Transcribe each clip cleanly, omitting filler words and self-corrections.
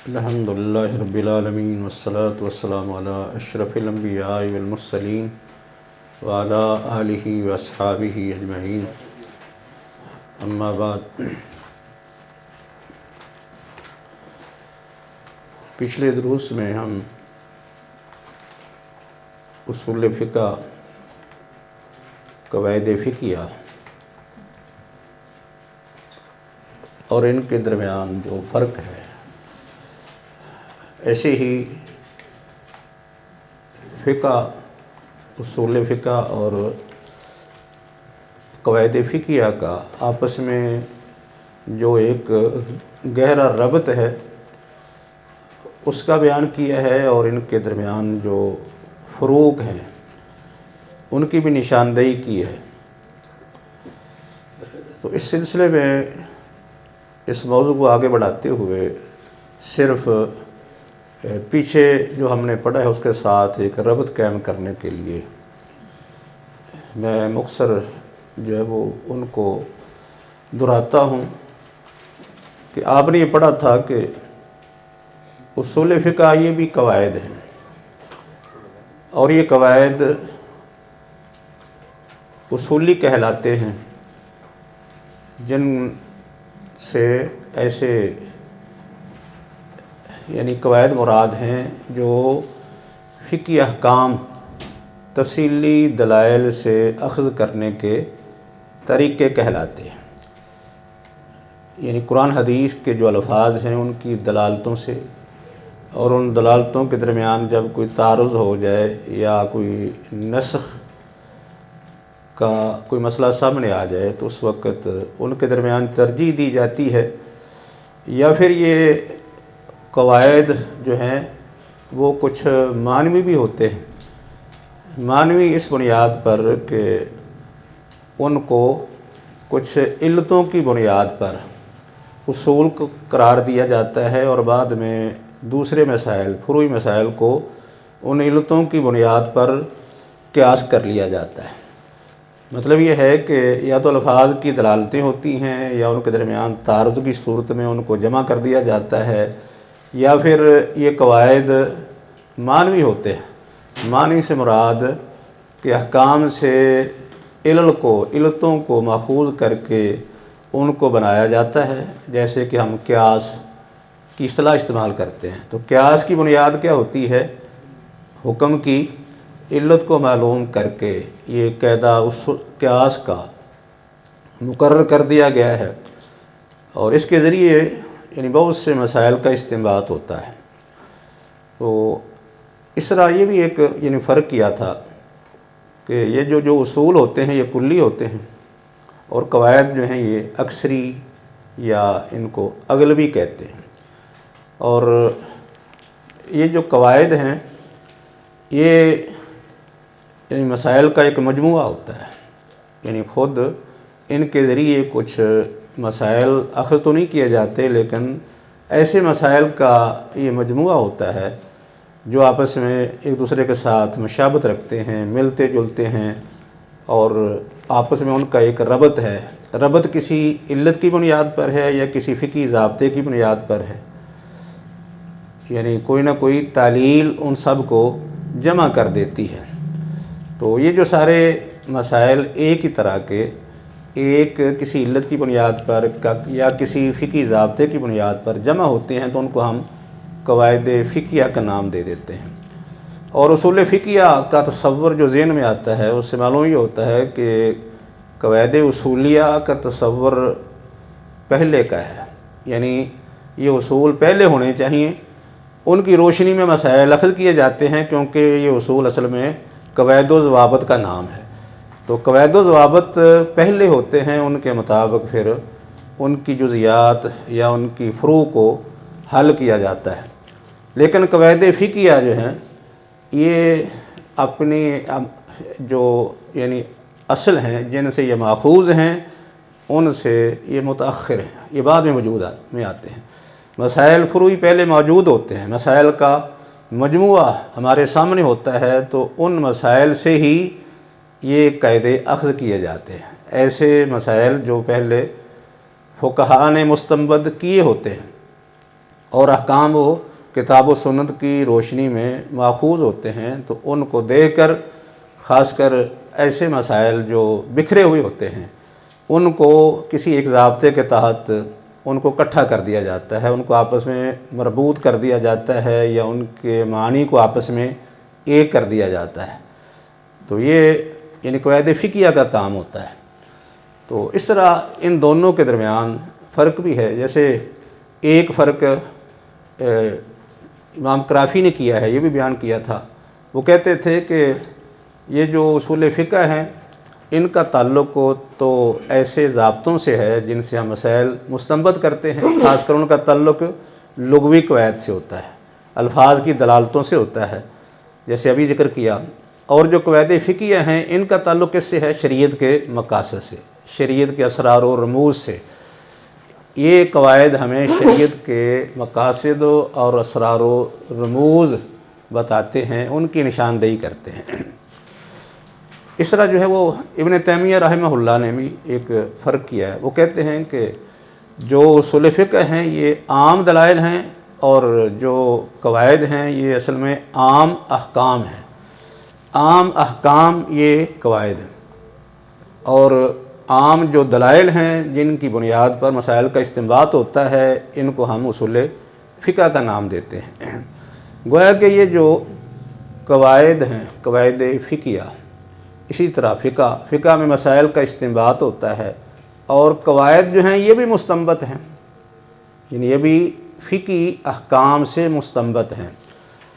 الحمدللہ رب العالمین والصلاة والسلام علی اشرف الانبیاء والمرسلین وعلی آلہ واصحابہ اجمعین، اما بعد۔ پچھلے دروس میں ہم اصول فقہ، قواعد فقہیہ اور ان کے درمیان جو فرق ہے، ایسے ہی فقہ، اصول فقہ اور قواعد فقہیہ کا آپس میں جو ایک گہرا ربط ہے اس کا بیان کیا ہے، اور ان کے درمیان جو فروق ہیں ان کی بھی نشاندہی کی ہے۔ تو اس سلسلے میں اس موضوع کو آگے بڑھاتے ہوئے صرف پیچھے جو ہم نے پڑھا ہے اس کے ساتھ ایک ربط قائم کرنے کے لیے میں مختصر جو ہے وہ ان کو دہراتا ہوں کہ آپ نے یہ پڑھا تھا کہ اصول فقہ یہ بھی قواعد ہیں، اور یہ قواعد اصولی کہلاتے ہیں، جن سے ایسے یعنی قواعد مراد ہیں جو فقہی احکام تفصیلی دلائل سے اخذ کرنے کے طریقے کہلاتے ہیں، یعنی قرآن حدیث کے جو الفاظ ہیں ان کی دلالتوں سے، اور ان دلالتوں کے درمیان جب کوئی تعارض ہو جائے یا کوئی نسخ کا کوئی مسئلہ سامنے آ جائے تو اس وقت ان کے درمیان ترجیح دی جاتی ہے، یا پھر یہ قواعد جو ہیں وہ کچھ معنوی بھی ہوتے ہیں، معنوی اس بنیاد پر کہ ان کو کچھ علتوں کی بنیاد پر اصول کو قرار دیا جاتا ہے، اور بعد میں دوسرے مسائل، فروعی مسائل کو ان علتوں کی بنیاد پر قیاس کر لیا جاتا ہے۔ مطلب یہ ہے کہ یا تو الفاظ کی دلالتیں ہوتی ہیں یا ان کے درمیان تعارض کی صورت میں ان کو جمع کر دیا جاتا ہے، یا پھر یہ قواعد معنوی ہوتے ہیں۔ معنوی سے مراد کہ احکام سے علتوں کو ماخوذ کر کے ان کو بنایا جاتا ہے، جیسے کہ ہم قیاس کی اصطلاح استعمال کرتے ہیں۔ تو قیاس کی بنیاد کیا ہوتی ہے؟ حکم کی علت کو معلوم کر کے یہ قاعدہ اس قیاس کا مقرر کر دیا گیا ہے، اور اس کے ذریعے یعنی بہت سے مسائل کا استنباط ہوتا ہے۔ تو اس طرح یہ بھی ایک یعنی فرق کیا تھا کہ یہ جو اصول ہوتے ہیں یہ کلی ہوتے ہیں، اور قواعد جو ہیں یہ اکثری یا ان کو اغلبی کہتے ہیں۔ اور یہ جو قواعد ہیں یہ یعنی مسائل کا ایک مجموعہ ہوتا ہے، یعنی خود ان کے ذریعے کچھ مسائل اخذ تو نہیں کیے جاتے، لیکن ایسے مسائل کا یہ مجموعہ ہوتا ہے جو آپس میں ایک دوسرے کے ساتھ مشابہت رکھتے ہیں، ملتے جلتے ہیں، اور آپس میں ان کا ایک ربط ہے۔ ربط کسی علت کی بنیاد پر ہے یا کسی فقہی ضابطے کی بنیاد پر ہے، یعنی کوئی نہ کوئی تعلیل ان سب کو جمع کر دیتی ہے۔ تو یہ جو سارے مسائل ایک ہی طرح کے ایک کسی علت کی بنیاد پر یا کسی فقہی ضابطے کی بنیاد پر جمع ہوتے ہیں تو ان کو ہم قواعد فقہیہ کا نام دے دیتے ہیں۔ اور اصول فقہیہ کا تصور جو ذہن میں آتا ہے اس سے معلوم یہ ہوتا ہے کہ قواعد اصولیہ کا تصور پہلے کا ہے، یعنی یہ اصول پہلے ہونے چاہیے، ان کی روشنی میں مسائل اخذ کیے جاتے ہیں، کیونکہ یہ اصول اصل میں قواعد و ضوابط کا نام ہے۔ تو قواعد و ضوابط پہلے ہوتے ہیں، ان کے مطابق پھر ان کی جزیات یا ان کی فروع کو حل کیا جاتا ہے۔ لیکن قواعد فقہیہ جو ہیں یہ اپنی جو یعنی اصل ہیں، جن سے یہ ماخوذ ہیں، ان سے یہ متأخر ہیں، یہ بعد میں وجود میں آتے ہیں۔ مسائل فروعی پہلے موجود ہوتے ہیں، مسائل کا مجموعہ ہمارے سامنے ہوتا ہے، تو ان مسائل سے ہی یہ قاعدے اخذ کیے جاتے ہیں۔ ایسے مسائل جو پہلے فقہاء نے مستنبط کیے ہوتے ہیں، اور احکام وہ کتاب و سنت کی روشنی میں ماخوذ ہوتے ہیں، تو ان کو دیکھ کر خاص کر ایسے مسائل جو بکھرے ہوئے ہوتے ہیں ان کو کسی ایک ضابطے کے تحت ان کو اکٹھا کر دیا جاتا ہے، ان کو آپس میں مربوط کر دیا جاتا ہے، یا ان کے معنی کو آپس میں ایک کر دیا جاتا ہے۔ تو یہ یعنی قواعد فقہیہ کا کام ہوتا ہے۔ تو اس طرح ان دونوں کے درمیان فرق بھی ہے۔ جیسے ایک فرق امام کرافی نے کیا ہے، یہ بھی بیان کیا تھا، وہ کہتے تھے کہ یہ جو اصول فقہ ہیں ان کا تعلق تو ایسے ضابطوں سے ہے جن سے ہم مسائل مستنبط کرتے ہیں، خاص کر ان کا تعلق لغوی قواعد سے ہوتا ہے، الفاظ کی دلالتوں سے ہوتا ہے، جیسے ابھی ذکر کیا۔ اور جو قواعد فقہیہ ہیں ان کا تعلق کس سے ہے؟ شریعت کے مقاصد سے، شریعت کے اسرار و رموز سے۔ یہ قواعد ہمیں شریعت کے مقاصد اور اسرار و رموز بتاتے ہیں، ان کی نشاندہی کرتے ہیں۔ اس طرح جو ہے وہ ابن تیمیہ رحمہ اللہ نے بھی ایک فرق کیا ہے۔ وہ کہتے ہیں کہ جو اصول فقہ ہیں یہ عام دلائل ہیں، اور جو قواعد ہیں یہ اصل میں عام احکام ہیں۔ عام احکام یہ قواعد ہیں، اور عام جو دلائل ہیں جن کی بنیاد پر مسائل کا استنباط ہوتا ہے ان کو ہم اصول فقہ کا نام دیتے ہیں۔ گویا کہ یہ جو قواعد ہیں، قواعد فقہیہ، اسی طرح فقہ میں مسائل کا استنباط ہوتا ہے، اور قواعد جو ہیں یہ بھی مستنبط ہیں، یعنی یہ بھی فقہی احکام سے مستنبط ہیں۔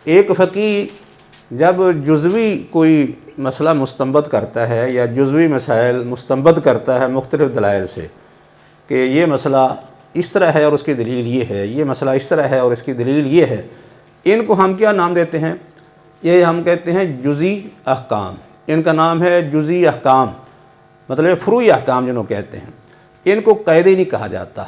ایک فقیہ جب جزوی کوئی مسئلہ مستنبط کرتا ہے یا جزوی مسائل مستنبط کرتا ہے مختلف دلائل سے کہ یہ مسئلہ اس طرح ہے اور اس کی دلیل یہ ہے، یہ مسئلہ اس طرح ہے اور اس کی دلیل یہ ہے، ان کو ہم کیا نام دیتے ہیں؟ یہ ہم کہتے ہیں جزئی احکام۔ ان کا نام ہے جزئی احکام، مطلب فروعی احکام جنہوں کہتے ہیں۔ ان کو قاعدے نہیں کہا جاتا،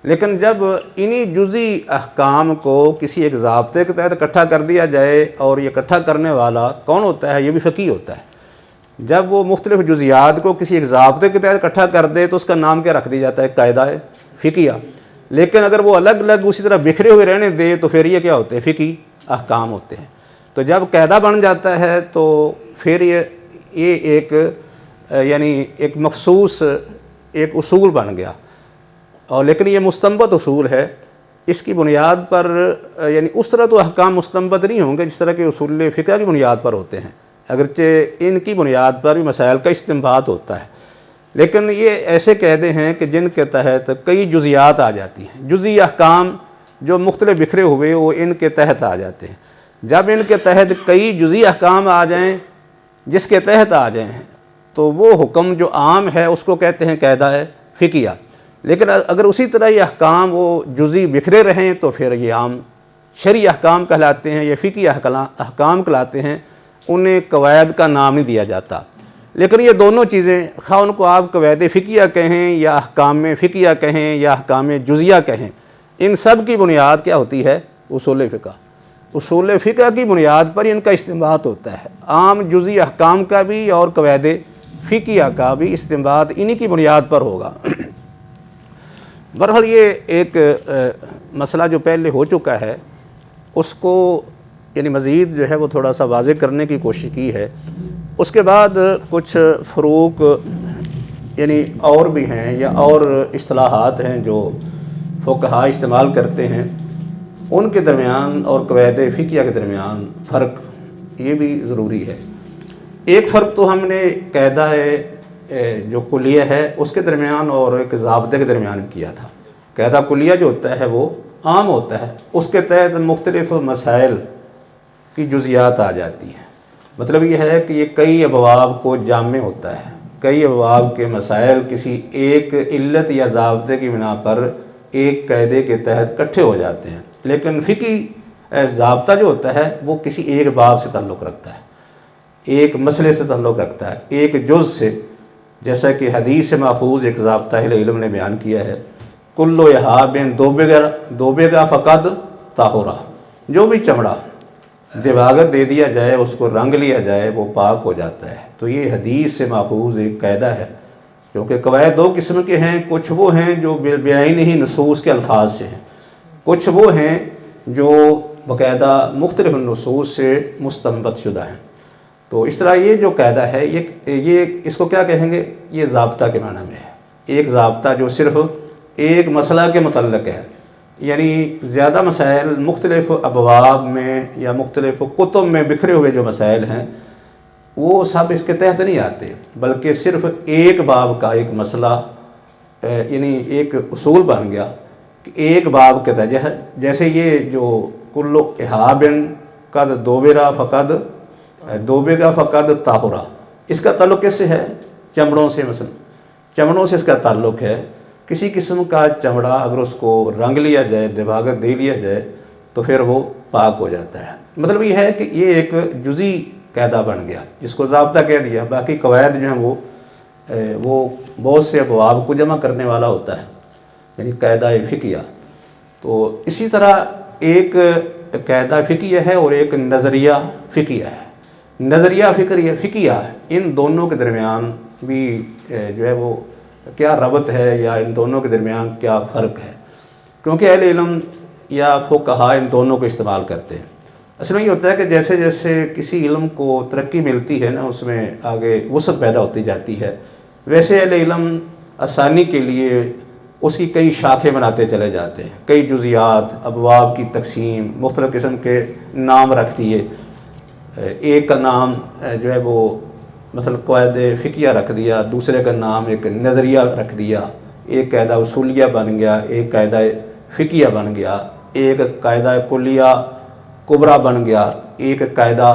لیکن جب انہی جزئی احکام کو کسی ایک ضابطے کے تحت اکٹھا کر دیا جائے، اور یہ اکٹھا کرنے والا کون ہوتا ہے؟ یہ بھی فقیہ ہوتا ہے۔ جب وہ مختلف جزیات کو کسی ایک ضابطے کے تحت اکٹھا کر دے تو اس کا نام کیا رکھ دیا جاتا ہے؟ قاعدہ فقہیہ۔ لیکن اگر وہ الگ الگ اسی طرح بکھرے ہوئے رہنے دے تو پھر یہ کیا ہوتے ہیں؟ فقہی احکام ہوتے ہیں۔ تو جب قاعدہ بن جاتا ہے تو پھر یہ ایک یعنی ایک مخصوص ایک اصول بن گیا، اور لیکن یہ مستنبط اصول ہے۔ اس کی بنیاد پر یعنی اس طرح تو احکام مستنبط نہیں ہوں گے جس طرح کے اصول فقہ کی بنیاد پر ہوتے ہیں، اگرچہ ان کی بنیاد پر بھی مسائل کا استنباط ہوتا ہے، لیکن یہ ایسے قاعدے ہیں کہ جن کے تحت کئی جزیات آ جاتی ہیں۔ جزئی احکام جو مختلف بکھرے ہوئے وہ ان کے تحت آ جاتے ہیں۔ جب ان کے تحت کئی جزئی احکام آ جائیں، جس کے تحت آ جائیں، تو وہ حکم جو عام ہے اس کو کہتے ہیں قاعدہ فقہیہ۔ لیکن اگر اسی طرح یہ احکام وہ جزئی بکھرے رہیں تو پھر یہ عام شرعی احکام کہلاتے ہیں، یہ فقہی احکام کہلاتے ہیں، انہیں قواعد کا نام نہیں دیا جاتا۔ لیکن یہ دونوں چیزیں، خواہ ان کو آپ قواعد فقہیہ کہیں یا احکام فقہیہ کہیں یا احکام جزیہ کہیں، ان سب کی بنیاد کیا ہوتی ہے؟ اصول فقہ۔ اصول فقہ کی بنیاد پر ان کا استنباط ہوتا ہے۔ عام جزئی احکام کا بھی اور قواعد فقہیہ کا بھی استنباط انہی کی بنیاد پر ہوگا۔ بہرحال یہ ایک مسئلہ جو پہلے ہو چکا ہے اس کو یعنی مزید جو ہے وہ تھوڑا سا واضح کرنے کی کوشش کی ہے۔ اس کے بعد کچھ فروق یعنی اور بھی ہیں یا اور اصطلاحات ہیں جو فقہاء استعمال کرتے ہیں، ان کے درمیان اور قواعد فقہیہ کے درمیان فرق یہ بھی ضروری ہے۔ ایک فرق تو ہم نے قاعدہ جو کلیہ ہے اس کے درمیان اور ایک ضابطے کے درمیان کیا تھا۔ قاعدہ کلیہ جو ہوتا ہے وہ عام ہوتا ہے، اس کے تحت مختلف مسائل کی جزیات آ جاتی ہیں۔ مطلب یہ ہے کہ یہ کئی ابواب کو جامع ہوتا ہے، کئی ابواب کے مسائل کسی ایک علت یا ضابطے کی بنا پر ایک قاعدے کے تحت اکٹھے ہو جاتے ہیں۔ لیکن فقہی ضابطہ جو ہوتا ہے وہ کسی ایک باب سے تعلق رکھتا ہے، ایک مسئلے سے تعلق رکھتا ہے، ایک جز سے، جیسا کہ حدیث سے ماخوذ ایک ضابطہ اہل علم نے بیان کیا ہے، کلو یحابن دوبگا فقد طاہرہ، جو بھی چمڑا دیواغت دے دیا جائے، اس کو رنگ لیا جائے، وہ پاک ہو جاتا ہے۔ تو یہ حدیث سے ماخوذ ایک قاعدہ ہے، کیونکہ قواعد دو قسم کے ہیں، کچھ وہ ہیں جو بعینہ ہی نصوص کے الفاظ سے ہیں، کچھ وہ ہیں جو باقاعدہ مختلف نصوص سے مستنبط شدہ ہیں۔ تو اس طرح یہ جو قاعدہ ہے یہ اس کو کیا کہیں گے، یہ ضابطہ کے معنی میں ہے، ایک ضابطہ جو صرف ایک مسئلہ کے متعلق ہے، یعنی زیادہ مسائل مختلف ابواب میں یا مختلف کتب میں بکھرے ہوئے جو مسائل ہیں وہ سب اس کے تحت نہیں آتے، بلکہ صرف ایک باب کا ایک مسئلہ یعنی ایک اصول بن گیا کہ ایک باب کے تحت، جیسے یہ جو کلو احابن قد دوبرا فقد دوبیگا فقد طاہرا، اس کا تعلق کس سے ہے؟ چمڑوں سے، مثلا چمڑوں سے اس کا تعلق ہے۔ کسی قسم کا چمڑا اگر اس کو رنگ لیا جائے، دباغت دے لیا جائے تو پھر وہ پاک ہو جاتا ہے۔ مطلب یہ ہے کہ یہ ایک جزئی قاعدہ بن گیا جس کو ضابطہ کہہ دیا، باقی قواعد جو ہیں وہ بہت سے ابواب کو جمع کرنے والا ہوتا ہے، یعنی قاعدہ فقہیہ۔ تو اسی طرح ایک قاعدہ فقہیہ ہے اور ایک نظریہ فقہیہ ہے۔ نظریہ فقہیہ ان دونوں کے درمیان بھی جو ہے وہ کیا ربط ہے یا ان دونوں کے درمیان کیا فرق ہے، کیونکہ اہل علم یا فقہا ان دونوں کو استعمال کرتے ہیں۔ اصل میں یہ ہوتا ہے کہ جیسے جیسے کسی علم کو ترقی ملتی ہے نا، اس میں آگے وسعت پیدا ہوتی جاتی ہے، ویسے اہل علم آسانی کے لیے اس کی کئی شاخیں بناتے چلے جاتے ہیں، کئی جزیات، ابواب کی تقسیم، مختلف قسم کے نام رکھ دیے۔ ایک کا نام جو ہے وہ مثلا قواعد فقہیہ رکھ دیا، دوسرے کا نام ایک نظریہ رکھ دیا، ایک قاعدہ اصولیہ بن گیا، ایک قاعدہ فقہیہ بن گیا، ایک قاعدہ کلیہ کبریٰ بن گیا، ایک قاعدہ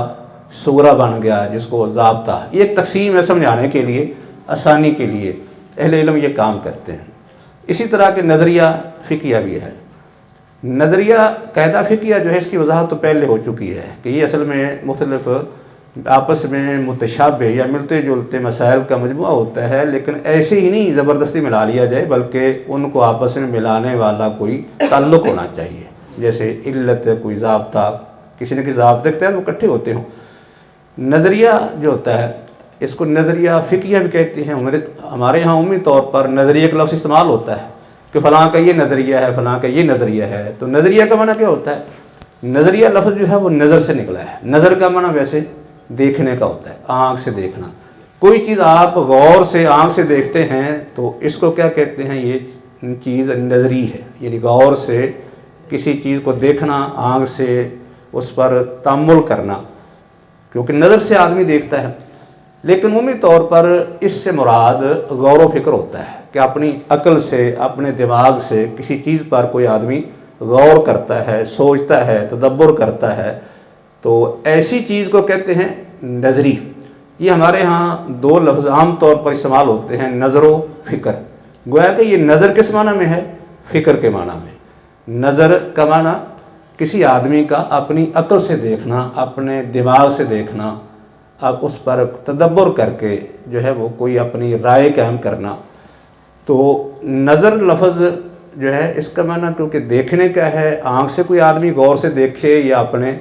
صغریٰ بن گیا جس کو ضابطہ۔ یہ ایک تقسیم ہے سمجھانے کے لیے، آسانی کے لیے اہل علم یہ کام کرتے ہیں۔ اسی طرح کے نظریہ فقہیہ بھی ہے۔ نظریہ قاعدہ فقہیہ جو ہے اس کی وضاحت تو پہلے ہو چکی ہے کہ یہ اصل میں مختلف آپس میں متشابہ یا ملتے جلتے مسائل کا مجموعہ ہوتا ہے، لیکن ایسے ہی نہیں زبردستی ملا لیا جائے، بلکہ ان کو آپس میں ملانے والا کوئی تعلق ہونا چاہیے، جیسے علت کوئی ضابطہ، کسی نہ کسی ضابطے کے تحت وہ اکٹھے ہوتے ہوں۔ نظریہ جو ہوتا ہے اس کو نظریہ فقہیہ بھی کہتے ہیں۔ ہمارے ہاں عمومی طور پر نظریہ کا لفظ استعمال ہوتا ہے کہ فلاں کا یہ نظریہ ہے، فلاں کا یہ نظریہ ہے۔ تو نظریہ کا معنی کیا ہوتا ہے؟ نظریہ لفظ جو ہے وہ نظر سے نکلا ہے۔ نظر کا معنی ویسے دیکھنے کا ہوتا ہے، آنکھ سے دیکھنا۔ کوئی چیز آپ غور سے آنکھ سے دیکھتے ہیں تو اس کو کیا کہتے ہیں؟ یہ چیز نظری ہے، یعنی غور سے کسی چیز کو دیکھنا، آنکھ سے اس پر تأمل کرنا، کیونکہ نظر سے آدمی دیکھتا ہے۔ لیکن عمومی طور پر اس سے مراد غور و فکر ہوتا ہے کہ اپنی عقل سے، اپنے دماغ سے کسی چیز پر کوئی آدمی غور کرتا ہے، سوچتا ہے، تدبر کرتا ہے، تو ایسی چیز کو کہتے ہیں نظری۔ یہ ہمارے ہاں دو لفظ عام طور پر استعمال ہوتے ہیں، نظر و فکر۔ گویا کہ یہ نظر کس معنی میں ہے؟ فکر کے معنی میں۔ نظر کا معنی کسی آدمی کا اپنی عقل سے دیکھنا، اپنے دماغ سے دیکھنا، اب اس پر تدبر کر کے جو ہے وہ کوئی اپنی رائے قائم کرنا۔ تو نظر لفظ جو ہے اس کا معنی کیونکہ دیکھنے کا ہے، آنکھ سے کوئی آدمی غور سے دیکھے یا اپنے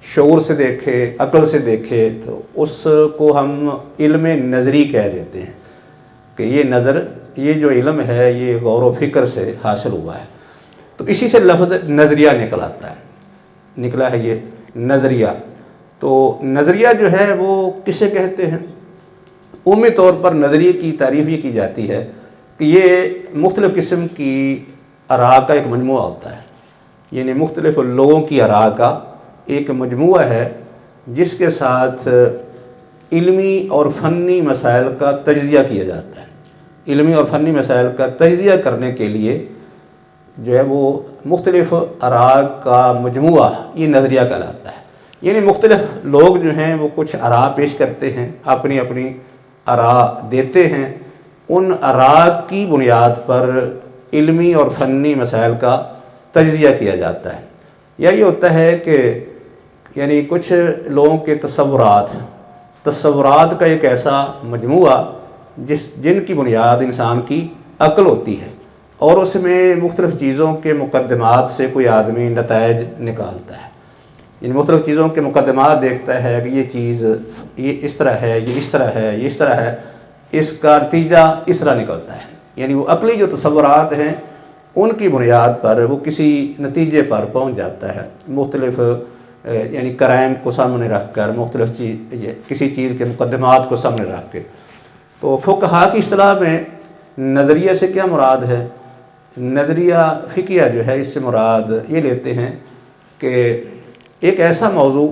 شعور سے دیکھے، عقل سے دیکھے، تو اس کو ہم علم نظری کہہ دیتے ہیں کہ یہ نظر، یہ جو علم ہے یہ غور و فکر سے حاصل ہوا ہے۔ تو اسی سے لفظ نظریہ نکل آتا ہے، نکلا ہے یہ نظریہ۔ تو نظریہ جو ہے وہ کسے کہتے ہیں؟ عمومی طور پر نظریے کی تعریف یہ کی جاتی ہے کہ یہ مختلف قسم کی آراء کا ایک مجموعہ ہوتا ہے، یعنی مختلف لوگوں کی آراء کا ایک مجموعہ ہے جس کے ساتھ علمی اور فنی مسائل کا تجزیہ کیا جاتا ہے۔ علمی اور فنی مسائل کا تجزیہ کرنے کے لیے جو ہے وہ مختلف آراء کا مجموعہ یہ نظریہ کہلاتا ہے۔ یعنی مختلف لوگ جو ہیں وہ کچھ آراء پیش کرتے ہیں، اپنی اپنی آراء دیتے ہیں، ان آراء کی بنیاد پر علمی اور فنی مسائل کا تجزیہ کیا جاتا ہے۔ یا یہ ہوتا ہے کہ یعنی کچھ لوگوں کے تصورات کا ایک ایسا مجموعہ جن کی بنیاد انسان کی عقل ہوتی ہے، اور اس میں مختلف چیزوں کے مقدمات سے کوئی آدمی نتائج نکالتا ہے، یعنی مختلف چیزوں کے مقدمات دیکھتا ہے کہ یہ چیز یہ اس طرح ہے، یہ اس طرح ہے، یہ اس طرح ہے، اس کا نتیجہ اس طرح نکلتا ہے۔ یعنی وہ عقلی جو تصورات ہیں ان کی بنیاد پر وہ کسی نتیجے پر پہنچ جاتا ہے، مختلف یعنی کرائم کو سامنے رکھ کر، مختلف کسی چیز کے مقدمات کو سامنے رکھ کے۔ تو فقہا کی اصطلاح میں نظریہ سے کیا مراد ہے؟ نظریہ فقیہ جو ہے اس سے مراد یہ لیتے ہیں کہ ایک ایسا موضوع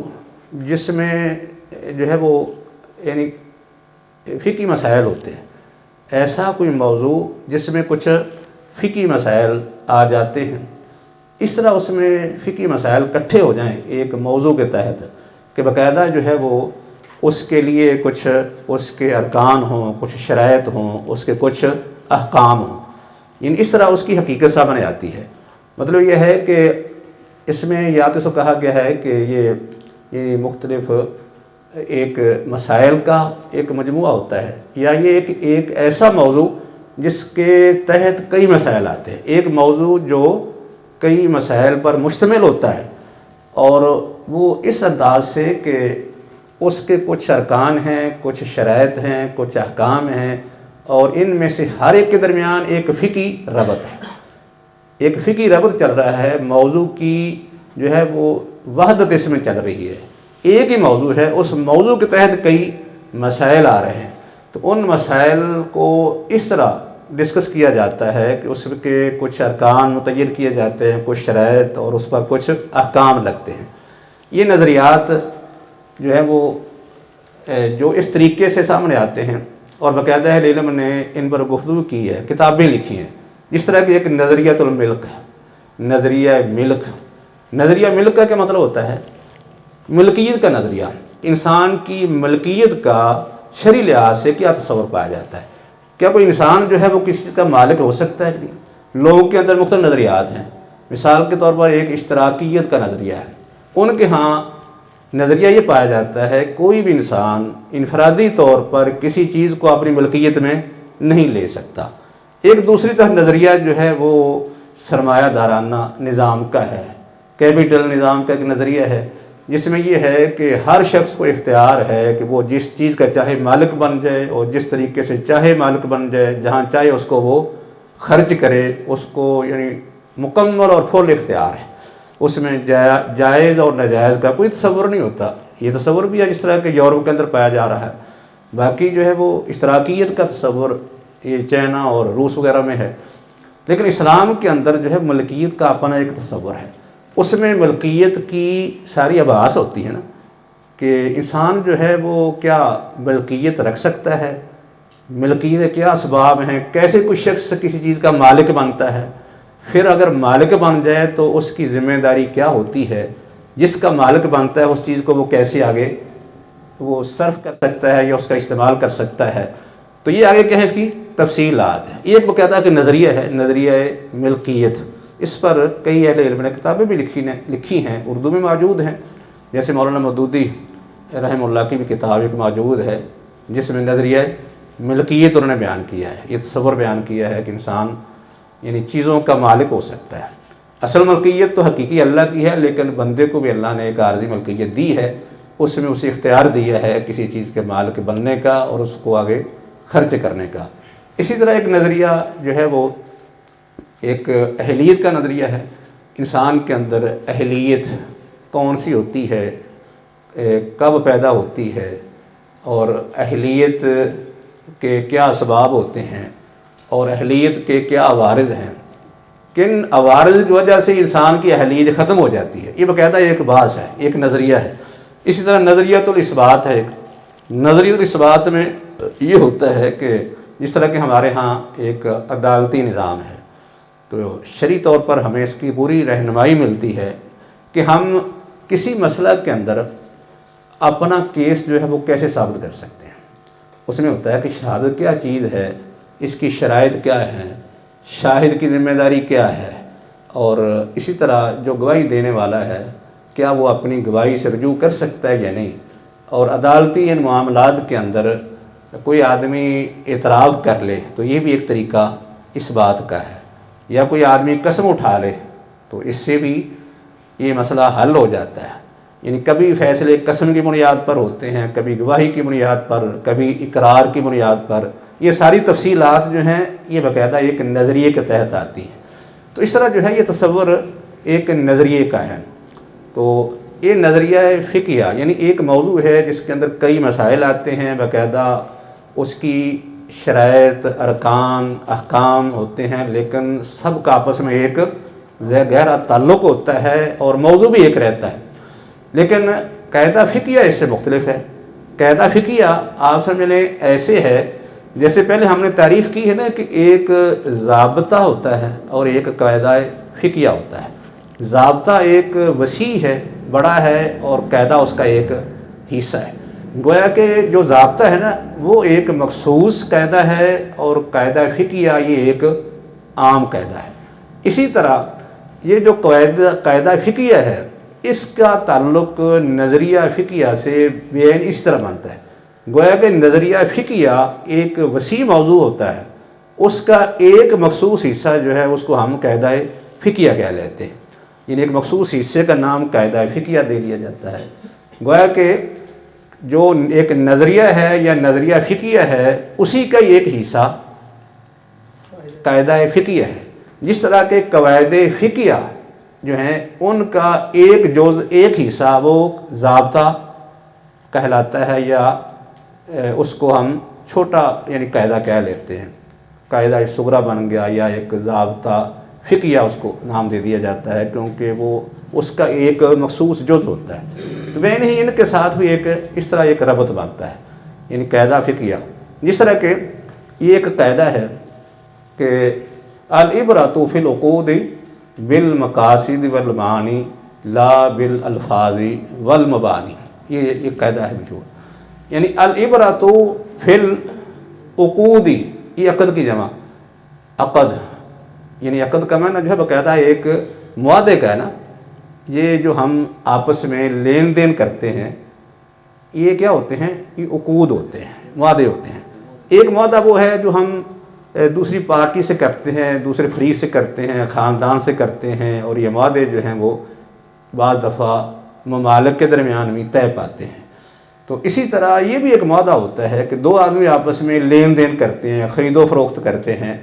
جس میں جو ہے وہ یعنی فقہی مسائل ہوتے ہیں، ایسا کوئی موضوع جس میں کچھ فقہی مسائل آ جاتے ہیں، اس طرح اس میں فقہی مسائل اکٹھے ہو جائیں ایک موضوع کے تحت کہ باقاعدہ جو ہے وہ اس کے لیے کچھ اس کے ارکان ہوں، کچھ شرائط ہوں، اس کے کچھ احکام ہوں، یعنی اس طرح اس کی حقیقت سامنے آتی ہے۔ مطلب یہ ہے کہ اس میں یا تو اس کو کہا گیا ہے کہ یہ مختلف ایک مسائل کا ایک مجموعہ ہوتا ہے، یا یہ ایک ایسا موضوع جس کے تحت کئی مسائل آتے ہیں، ایک موضوع جو کئی مسائل پر مشتمل ہوتا ہے، اور وہ اس انداز سے کہ اس کے کچھ ارکان ہیں، کچھ شرائط ہیں، کچھ احکام ہیں، اور ان میں سے ہر ایک کے درمیان ایک فقہی ربط ہے، ایک فقہی ربط چل رہا ہے، موضوع کی جو ہے وہ وحدت اس میں چل رہی ہے، ایک ہی موضوع ہے، اس موضوع کے تحت کئی مسائل آ رہے ہیں، تو ان مسائل کو اس طرح ڈسکس کیا جاتا ہے کہ اس کے کچھ ارکان متعین کیے جاتے ہیں، کچھ شرائط، اور اس پر کچھ احکام لگتے ہیں۔ یہ نظریات جو ہے وہ جو اس طریقے سے سامنے آتے ہیں، اور باقاعدہ اہل علم نے ان پر گفتگو کی ہے، کتابیں لکھی ہیں، جس طرح کہ ایک نظریۃ الملک ہے، نظریہ ملک۔ نظریہ ملک کا کیا مطلب ہوتا ہے؟ ملکیت کا نظریہ، انسان کی ملکیت کا شرعی لحاظ سے کیا تصور پایا جاتا ہے؟ کیا کوئی انسان جو ہے وہ کسی چیز کا مالک ہو سکتا ہے کہ نہیں؟ لوگوں کے اندر مختلف نظریات ہیں، مثال کے طور پر ایک اشتراکیت کا نظریہ ہے، ان کے ہاں نظریہ یہ پایا جاتا ہے کوئی بھی انسان انفرادی طور پر کسی چیز کو اپنی ملکیت میں نہیں لے سکتا۔ ایک دوسری طرف نظریہ جو ہے وہ سرمایہ دارانہ نظام کا ہے، کیپٹل نظام کا ایک نظریہ ہے، جس میں یہ ہے کہ ہر شخص کو اختیار ہے کہ وہ جس چیز کا چاہے مالک بن جائے، اور جس طریقے سے چاہے مالک بن جائے، جہاں چاہے اس کو وہ خرچ کرے، اس کو یعنی مکمل اور فل اختیار ہے، اس میں جائز اور ناجائز کا کوئی تصور نہیں ہوتا۔ یہ تصور بھی ہے جس طرح کہ یورپ کے اندر پایا جا رہا ہے، باقی جو ہے وہ اشتراکیت کا تصور یہ چائنا اور روس وغیرہ میں ہے، لیکن اسلام کے اندر جو ہے ملکیت کا اپنا ایک تصور ہے، اس میں ملکیت کی ساری آبھاس ہوتی ہے نا، کہ انسان جو ہے وہ کیا ملکیت رکھ سکتا ہے، ملکیت کے کیا اسباب ہیں، کیسے کوئی شخص کسی چیز کا مالک بنتا ہے، پھر اگر مالک بن جائے تو اس کی ذمہ داری کیا ہوتی ہے، جس کا مالک بنتا ہے اس چیز کو وہ کیسے آگے وہ صرف کر سکتا ہے یا اس کا استعمال کر سکتا ہے۔ تو یہ آگے کیا ہے، اس کی تفصیلات ہیں۔ یہ ایک باقاعدہ کہ نظریہ ہے، نظریہ ملکیت، اس پر کئی اہل علم نے کتابیں بھی لکھی ہیں، اردو میں موجود ہیں، جیسے مولانا مودودی رحمہ اللہ کی بھی کتاب ایک موجود ہے جس میں نظریہ ملکیت انہوں نے بیان کیا ہے، یہ تصور بیان کیا ہے کہ انسان یعنی چیزوں کا مالک ہو سکتا ہے۔ اصل ملکیت تو حقیقی اللہ کی ہے، لیکن بندے کو بھی اللہ نے ایک عارضی ملکیت دی ہے، اس میں اسے اختیار دیا ہے کسی چیز کے مالک بننے کا اور اس کو آگے خرچ کرنے کا۔ اسی طرح ایک نظریہ جو ہے وہ ایک اہلیت کا نظریہ ہے، انسان کے اندر اہلیت کون سی ہوتی ہے، کب پیدا ہوتی ہے، اور اہلیت کے کیا اسباب ہوتے ہیں، اور اہلیت کے کیا عوارض ہیں، کن عوارض کی وجہ سے انسان کی اہلیت ختم ہو جاتی ہے۔ یہ باقاعدہ ایک بحث ہے، ایک نظریہ ہے۔ اسی طرح نظریۃ الاثبات ہے، ایک نظریۃ الاثبات میں یہ ہوتا ہے کہ جس طرح کہ ہمارے ہاں ایک عدالتی نظام ہے، تو شرعی طور پر ہمیں اس کی پوری رہنمائی ملتی ہے کہ ہم کسی مسئلہ کے اندر اپنا کیس جو ہے وہ کیسے ثابت کر سکتے ہیں۔ اس میں ہوتا ہے کہ شہادت کیا چیز ہے، اس کی شرائط کیا ہیں، شاہد کی ذمہ داری کیا ہے، اور اسی طرح جو گواہی دینے والا ہے کیا وہ اپنی گواہی سے رجوع کر سکتا ہے یا نہیں، اور عدالتی ان معاملات کے اندر کوئی آدمی اعتراف کر لے تو یہ بھی ایک طریقہ اس بات کا ہے، یا کوئی آدمی قسم اٹھا لے تو اس سے بھی یہ مسئلہ حل ہو جاتا ہے۔ یعنی کبھی فیصلے قسم کی بنیاد پر ہوتے ہیں، کبھی گواہی کی بنیاد پر، کبھی اقرار کی بنیاد پر، یہ ساری تفصیلات جو ہیں یہ باقاعدہ ایک نظریے کے تحت آتی ہیں۔ تو اس طرح جو ہے یہ تصور ایک نظریے کا ہے. تو یہ نظریہ فقیہ یعنی ایک موضوع ہے جس کے اندر کئی مسائل آتے ہیں، باقاعدہ اس کی شرائط، ارکان، احکام ہوتے ہیں، لیکن سب کا آپس میں ایک گہرا تعلق ہوتا ہے اور موضوع بھی ایک رہتا ہے. لیکن قاعدہ فقیہ اس سے مختلف ہے. قاعدہ فقیہ آپ سمجھ لیں ایسے ہے جیسے پہلے ہم نے تعریف کی ہے نا کہ ایک ضابطہ ہوتا ہے اور ایک قاعدہ فقیہ ہوتا ہے. ضابطہ ایک وسیع ہے، بڑا ہے، اور قاعدہ اس کا ایک حصہ ہے. گویا کہ جو ضابطہ ہے نا وہ ایک مخصوص قاعدہ ہے اور قاعدہ فقیہ یہ ایک عام قاعدہ ہے. اسی طرح یہ جو قاعدہ فقیہ ہے اس کا تعلق نظریہ فقیہ سے بین اس طرح بنتا ہے. گویا کہ نظریہ فقیہ ایک وسیع موضوع ہوتا ہے، اس کا ایک مخصوص حصہ جو ہے اس کو ہم قاعدہ فقیہ کہہ لیتے ہیں. یعنی ایک مخصوص حصے کا نام قاعدہ فقیہ دے دیا جاتا ہے. گویا کہ جو ایک نظریہ ہے یا نظریہ فقیہ ہے اسی کا ایک حصہ قاعدہ فقیہ ہے. جس طرح کے قواعد فقیہ جو ہیں ان کا ایک جز، ایک حصہ وہ ضابطہ کہلاتا ہے، یا اس کو ہم چھوٹا یعنی قاعدہ کہہ لیتے ہیں. قاعدہ صغریٰ بن گیا یا ایک ضابطہ فقیہ اس کو نام دے دیا جاتا ہے کیونکہ وہ اس کا ایک مخصوص جز ہوتا ہے. تو بین ہی ان کے ساتھ بھی ایک اس طرح ایک ربط بنتا ہے یعنی قاعدہ فقیہ. جس طرح کہ یہ ایک قاعدہ ہے کہ العبرۃ فی العقود بالمقاصد والمعانی لا بالالفاظ والمبانی. یہ ایک قاعدہ ہے مشہور. یعنی العبرۃ فی العقود، یہ عقد کی جمع، عقد یعنی عقد کا معنی جو ہے باقاعدہ ایک معاہدے کا ہے نا. یہ جو ہم آپس میں لین دین کرتے ہیں یہ کیا ہوتے ہیں؟ یہ عقود ہوتے ہیں، معاہدے ہوتے ہیں. ایک معاہدہ وہ ہے جو ہم دوسری پارٹی سے کرتے ہیں، دوسرے فریق سے کرتے ہیں، خاندان سے کرتے ہیں، اور یہ معاہدے جو ہیں وہ بعض دفعہ ممالک کے درمیان بھی طے پاتے ہیں. تو اسی طرح یہ بھی ایک معاہدہ ہوتا ہے کہ دو آدمی آپس میں لین دین کرتے ہیں، خرید و فروخت کرتے ہیں،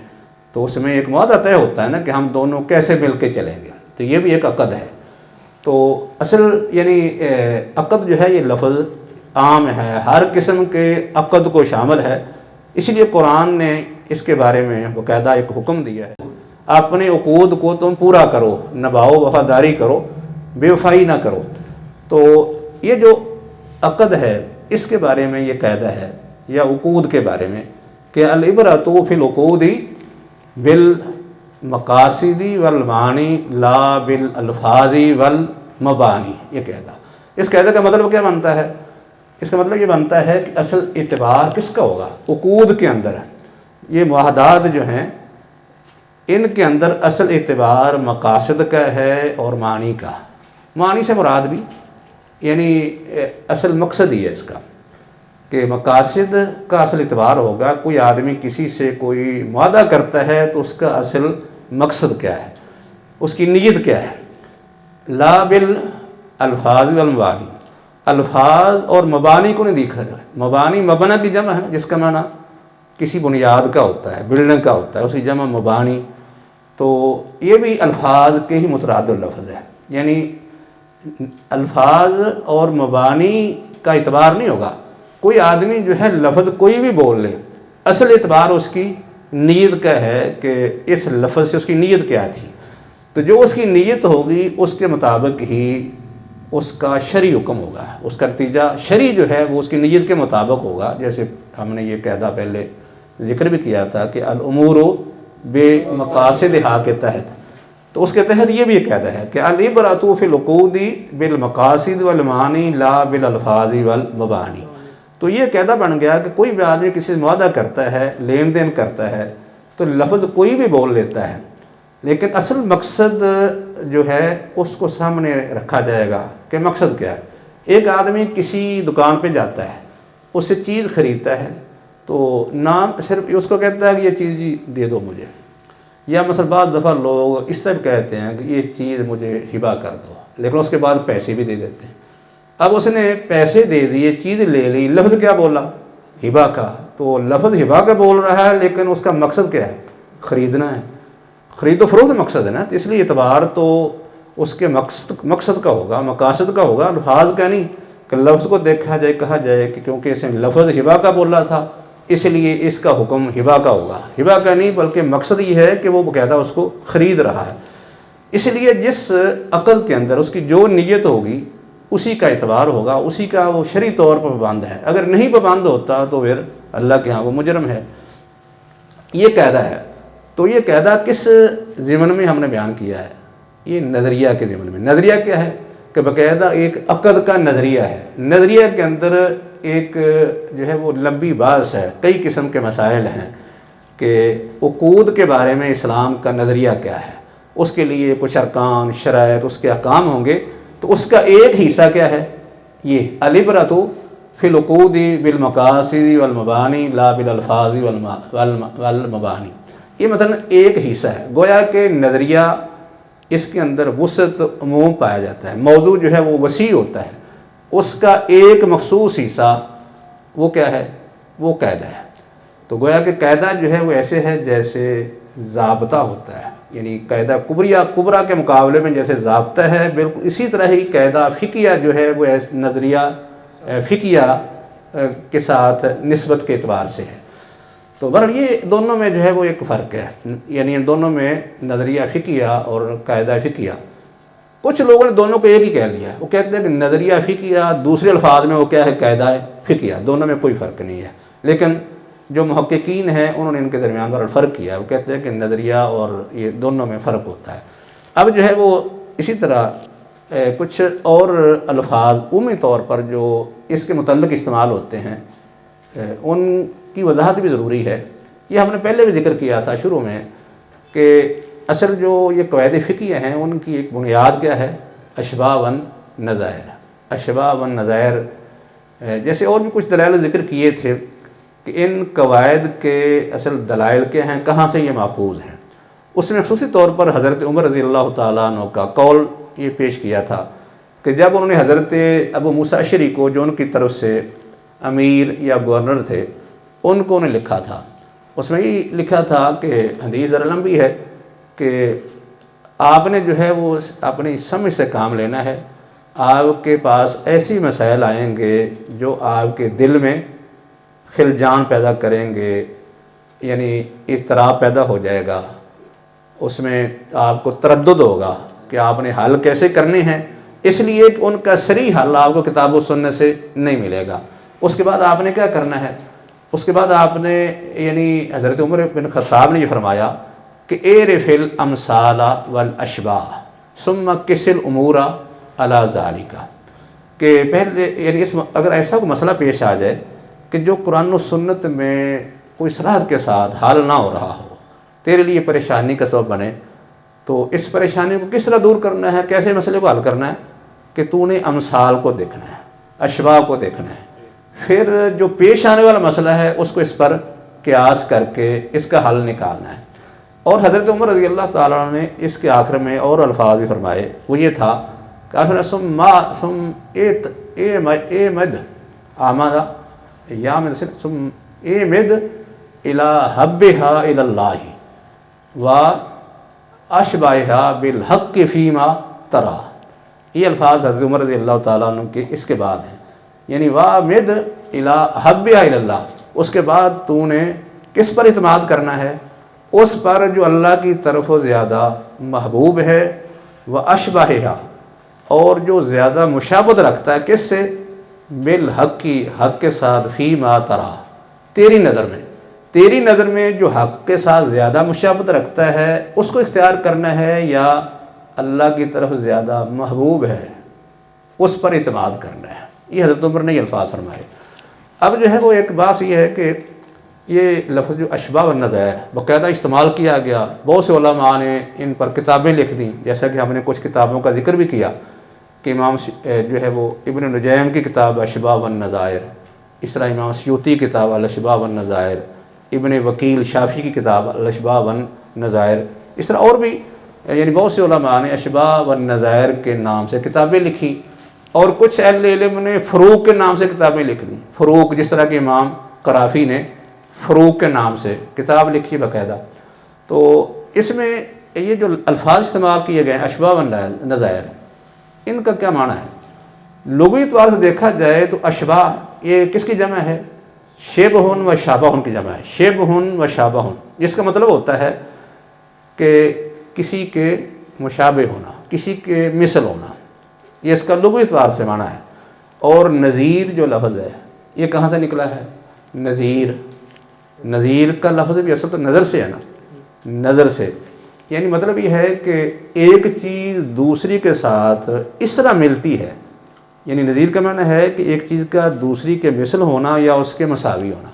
تو اس میں ایک معاہدہ طے ہوتا ہے نا کہ ہم دونوں کیسے مل کے چلیں گے. تو یہ بھی ایک عقد ہے. تو اصل یعنی عقد جو ہے یہ لفظ عام ہے، ہر قسم کے عقد کو شامل ہے. اس لیے قرآن نے اس کے بارے میں باقاعدہ ایک حکم دیا ہے، اپنے عقود کو تم پورا کرو، نبھاؤ، وفاداری کرو، بے وفائی نہ کرو. تو یہ جو عقد ہے اس کے بارے میں یہ قاعدہ ہے، یا عقود کے بارے میں، کہ العبرۃ فی العقود بالمقاصد والمعانی لا بالالفاظ والمبانی. یہ قاعدہ، اس قاعدے کا مطلب کیا بنتا ہے؟ اس کا مطلب یہ بنتا ہے کہ اصل اعتبار کس کا ہوگا؟ عقود کے اندر یہ معاہدات جو ہیں ان کے اندر اصل اعتبار مقاصد کا ہے اور معنی کا. معنی سے مراد بھی یعنی اصل مقصد ہی ہے اس کا کہ مقاصد کا اصل اعتبار ہوگا. کوئی آدمی کسی سے کوئی معاہدہ کرتا ہے تو اس کا اصل مقصد کیا ہے، اس کی نیت کیا ہے. لا بالالفاظ والمبانی، الفاظ اور مبانی کو نہیں دیکھا جائے. مبانی مبنی کی جمع ہے نا، جس کا معنی کسی بنیاد کا ہوتا ہے، بلڈنگ کا ہوتا ہے، اسی جمع مبانی. تو یہ بھی الفاظ کے ہی مترادف لفظ ہے. یعنی الفاظ اور مبانی کا اعتبار نہیں ہوگا. کوئی آدمی جو ہے لفظ کوئی بھی بول لے، اصل اعتبار اس کی نیت کا ہے کہ اس لفظ سے اس کی نیت کیا تھی. تو جو اس کی نیت ہوگی اس کے مطابق ہی اس کا شرعی حکم ہوگا، اس کا نتیجہ شرعی جو ہے وہ اس کی نیت کے مطابق ہوگا. جیسے ہم نے یہ قاعدہ پہلے ذکر بھی کیا تھا کہ الامور بمقاصدہا کے تحت، تو اس کے تحت یہ بھی قاعدہ ہے کہ العبرۃ فی العقود بالمقاصد والمعانی لا بالالفاظ والمبانی. تو یہ قاعدہ بن گیا کہ کوئی بھی آدمی کسی سے معاہدہ کرتا ہے، لین دین کرتا ہے، تو لفظ کوئی بھی بول لیتا ہے، لیکن اصل مقصد جو ہے اس کو سامنے رکھا جائے گا کہ مقصد کیا ہے. ایک آدمی کسی دکان پہ جاتا ہے، اس سے چیز خریدتا ہے، تو نام صرف اس کو کہتا ہے کہ یہ چیز جی دے دو مجھے، یا مثلا بعض دفعہ لوگ اس طرح کہتے ہیں کہ یہ چیز مجھے ہبہ کر دو، لیکن اس کے بعد پیسے بھی دے دیتے ہیں. اب اس نے پیسے دے دیے، چیز لے لی، لفظ کیا بولا؟ ہبہ کا. تو لفظ ہبہ کا بول رہا ہے لیکن اس کا مقصد کیا ہے؟ خریدنا ہے. خرید و فروخت مقصد ہے نا، تو اس لیے اعتبار تو اس کے مقصد کا ہوگا، مقاصد کا ہوگا، الفاظ کا نہیں کہ لفظ کو دیکھا جائے کہا جائے کہ کیونکہ اس نے لفظ ہبا کا بولا تھا اس لیے اس کا حکم ہبا کا ہوگا، ہبا کا نہیں، بلکہ مقصد یہ ہے کہ وہ باقاعدہ اس کو خرید رہا ہے۔ اس لیے جس عقد کے اندر اس کی جو نیت ہوگی اسی کا اعتبار ہوگا، اسی کا وہ شرعی طور پر پابند ہے، اگر نہیں پابند ہوتا تو پھر اللہ کے ہاں وہ مجرم ہے۔ یہ قاعدہ ہے۔ تو یہ قاعدہ کس ضمن میں ہم نے بیان کیا ہے؟ یہ نظریہ کے ضمن میں۔ نظریہ کیا ہے؟ کہ باقاعدہ ایک عقد کا نظریہ ہے۔ نظریہ کے اندر ایک جو ہے وہ لمبی بحث ہے، کئی قسم کے مسائل ہیں کہ عقود کے بارے میں اسلام کا نظریہ کیا ہے، اس کے لیے کچھ ارکان، شرائط، اس کے احکام ہوں گے، تو اس کا ایک حصہ کیا ہے؟ یہ العبرۃ فی العقود بالمقاصد والمبانی لا بالالفاظ والمبانی۔ یہ مثلا ایک حصہ ہے، گویا کہ نظریہ اس کے اندر وسعت عموم پایا جاتا ہے، موضوع جو ہے وہ وسیع ہوتا ہے، اس کا ایک مخصوص حصہ وہ کیا ہے؟ وہ قاعدہ ہے۔ تو گویا کہ قاعدہ جو ہے وہ ایسے ہے جیسے ضابطہ ہوتا ہے، یعنی قاعدہ کبریٰ کے مقابلے میں جیسے ضابطہ ہے، بالکل اسی طرح ہی قاعدہ فقیہ جو ہے وہ نظریہ فقیہ کے ساتھ نسبت کے اعتبار سے ہے۔ تو بہرحال یہ دونوں میں جو ہے وہ ایک فرق ہے، یعنی ان دونوں میں نظریہ فقیہ اور قاعدہ فقیہ۔ کچھ لوگوں نے دونوں کو ایک ہی کہہ لیا، وہ کہتے ہیں کہ نظریہ فقیہ دوسرے الفاظ میں وہ کیا ہے؟ قاعدہ فقیہ، دونوں میں کوئی فرق نہیں ہے۔ لیکن جو محققین ہیں انہوں نے ان کے درمیان بہرحال فرق کیا، وہ کہتے ہیں کہ نظریہ اور یہ دونوں میں فرق ہوتا ہے۔ اب جو ہے وہ اسی طرح کچھ اور الفاظ عمومی طور پر جو اس کے متعلق استعمال ہوتے ہیں ان کی وضاحت بھی ضروری ہے۔ یہ ہم نے پہلے بھی ذکر کیا تھا شروع میں کہ اصل جو یہ قواعد فقہیہ ہیں ان کی ایک بنیاد کیا ہے؟ اشباہ والنظائر۔ اشباہ والنظائر جیسے اور بھی کچھ دلائل ذکر کیے تھے کہ ان قواعد کے اصل دلائل کیا ہیں، کہاں سے یہ ماخوذ ہیں۔ اس میں خصوصی طور پر حضرت عمر رضی اللہ تعالیٰ عنہ کا قول یہ پیش کیا تھا کہ جب انہوں نے حضرت ابو موسیٰ اشعری کو جو ان کی طرف سے امیر یا گورنر تھے ان کو انہیں لکھا تھا، اس میں یہ لکھا تھا کہ حدیث ذرا لمبی ہے کہ آپ نے جو ہے وہ اپنی سمجھ سے کام لینا ہے، آپ کے پاس ایسی مسائل آئیں گے جو آپ کے دل میں خلجان پیدا کریں گے، یعنی اضطراب پیدا ہو جائے گا، اس میں آپ کو تردد ہوگا کہ آپ نے حل کیسے کرنے ہیں، اس لیے کہ ان کا صریح حل آپ کو کتاب و سنت سے نہیں ملے گا۔ اس کے بعد آپ نے کیا کرنا ہے؟ اس کے بعد آپ نے یعنی حضرت عمر بن خطاب نے یہ فرمایا کہ اعرف الامثال والاشباہ ثم قس الامور علی ذالک، کہ پہلے یعنی اگر ایسا کوئی مسئلہ پیش آ جائے کہ جو قرآن و سنت میں کوئی صراحت کے ساتھ حل نہ ہو رہا ہو، تیرے لیے پریشانی کا سبب بنے، تو اس پریشانی کو کس طرح دور کرنا ہے، کیسے مسئلے کو حل کرنا ہے کہ تو نے امثال کو دیکھنا ہے، اشباہ کو دیکھنا ہے، پھر جو پیش آنے والا مسئلہ ہے اس کو اس پر قیاس کر کے اس کا حل نکالنا ہے۔ اور حضرت عمر رضی اللہ تعالیٰ عنہ نے اس کے آخر میں اور الفاظ بھی فرمائے، وہ یہ تھا کہ آخر مد آمدہ یا مد سم اے مد الی حبہا الی اللہ و اشباہا بالحق فیما ترا۔ یہ الفاظ حضرت عمر رضی اللہ تعالیٰ عنہ کے اس کے بعد ہیں، یعنی وَامِدْ إِلَىٰ حَبِّهَا إِلَى اللَّهِ، اس کے بعد تو نے کس پر اعتماد کرنا ہے؟ اس پر جو اللہ کی طرف زیادہ محبوب ہے، وَأَشْبَهِهَا، اور جو زیادہ مشابہت رکھتا ہے کس سے؟ بالحق کی، حق کے ساتھ، فیما ترا، تیری نظر میں جو حق کے ساتھ زیادہ مشابہت رکھتا ہے اس کو اختیار کرنا ہے، یا اللہ کی طرف زیادہ محبوب ہے اس پر اعتماد کرنا ہے۔ یہ حضرت عمر نے یہ الفاظ فرمائے۔ اب جو ہے وہ ایک بات یہ ہے کہ یہ لفظ جو اشباہ والنظائر باقاعدہ استعمال کیا گیا، بہت سے علماء نے ان پر کتابیں لکھ دیں، جیسا کہ ہم نے کچھ کتابوں کا ذکر بھی کیا کہ امام جو ہے وہ ابن نجیم کی کتاب اشباہ والنظائر، اس طرح امام سیوطی کی کتاب الاشباہ والنظائر، ابن وکیل شافعی کی کتاب الاشباہ والنظائر، اس طرح اور بھی یعنی بہت سے علماء نے اشباہ والنظائر کے نام سے کتابیں لکھی، اور کچھ اہل علم نے فروق کے نام سے کتابیں لکھ دیں۔ فروق جس طرح کہ امام قرافی نے فروق کے نام سے کتاب لکھی باقاعدہ۔ تو اس میں یہ جو الفاظ استعمال کیے گئے ہیں اشباہ و نظائر، ان کا کیا معنی ہے؟ لغوی اعتبار سے دیکھا جائے تو اشباہ یہ کس کی جمع ہے؟ شبہن و شابہن کی جمع ہے، شبہن و شابہن، جس کا مطلب ہوتا ہے کہ کسی کے مشابہ ہونا، کسی کے مثل ہونا، یہ اس کا لغوی اعتبار سے معنی ہے۔ اور نظیر جو لفظ ہے یہ کہاں سے نکلا ہے؟ نظیر، نظیر کا لفظ بھی اصل تو نظر سے ہے نا، نظر سے، یعنی مطلب یہ ہے کہ ایک چیز دوسری کے ساتھ اس طرح ملتی ہے، یعنی نظیر کا معنی ہے کہ ایک چیز کا دوسری کے مثل ہونا یا اس کے مساوی ہونا،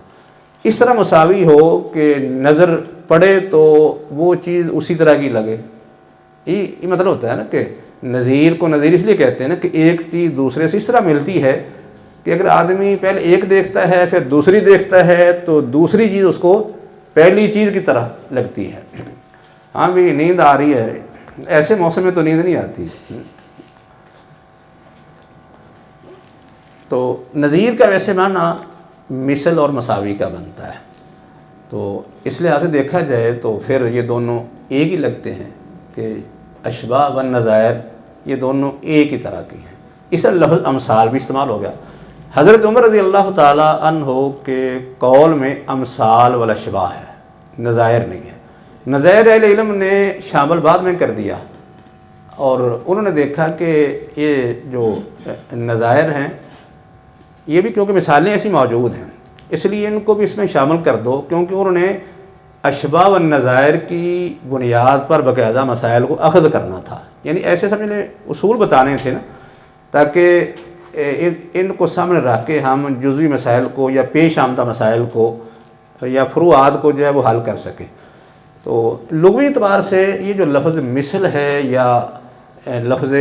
اس طرح مساوی ہو کہ نظر پڑے تو وہ چیز اسی طرح کی لگے۔ یہ مطلب ہوتا ہے نا کہ نظیر کو نظیر اس لیے کہتے ہیں نا کہ ایک چیز دوسرے سے اس طرح ملتی ہے کہ اگر آدمی پہلے ایک دیکھتا ہے پھر دوسری دیکھتا ہے تو دوسری چیز اس کو پہلی چیز کی طرح لگتی ہے۔ ہاں بھی نیند آ رہی ہے، ایسے موسم میں تو نیند نہیں آتی۔ تو نظیر کا ویسے معنی مثل اور مساوی کا بنتا ہے، تو اس لحاظ سے دیکھا جائے تو پھر یہ دونوں ایک ہی لگتے ہیں کہ اشباہ و نظائر یہ دونوں ایک ہی طرح کی ہیں۔ اس طرح لفظ امثال بھی استعمال ہو گیا۔ حضرت عمر رضی اللہ تعالیٰ عنہ کے قول میں امثال والاشباہ ہے، نظائر نہیں ہے۔ نظائر اہل علم نے شامل بعد میں کر دیا، اور انہوں نے دیکھا کہ یہ جو نظائر ہیں یہ بھی کیونکہ مثالیں ایسی موجود ہیں اس لیے ان کو بھی اس میں شامل کر دو، کیونکہ انہوں نے اشباہ و نظائر کی بنیاد پر باقاعدہ مسائل کو اخذ کرنا تھا، یعنی ایسے سمجھنے اصول بتانے تھے نا، تاکہ ان کو سامنے رکھ کے ہم جزوی مسائل کو یا پیش آمدہ مسائل کو یا فروعات کو جو ہے وہ حل کر سکیں۔ تو لغوی اعتبار سے یہ جو لفظ مثل ہے یا لفظ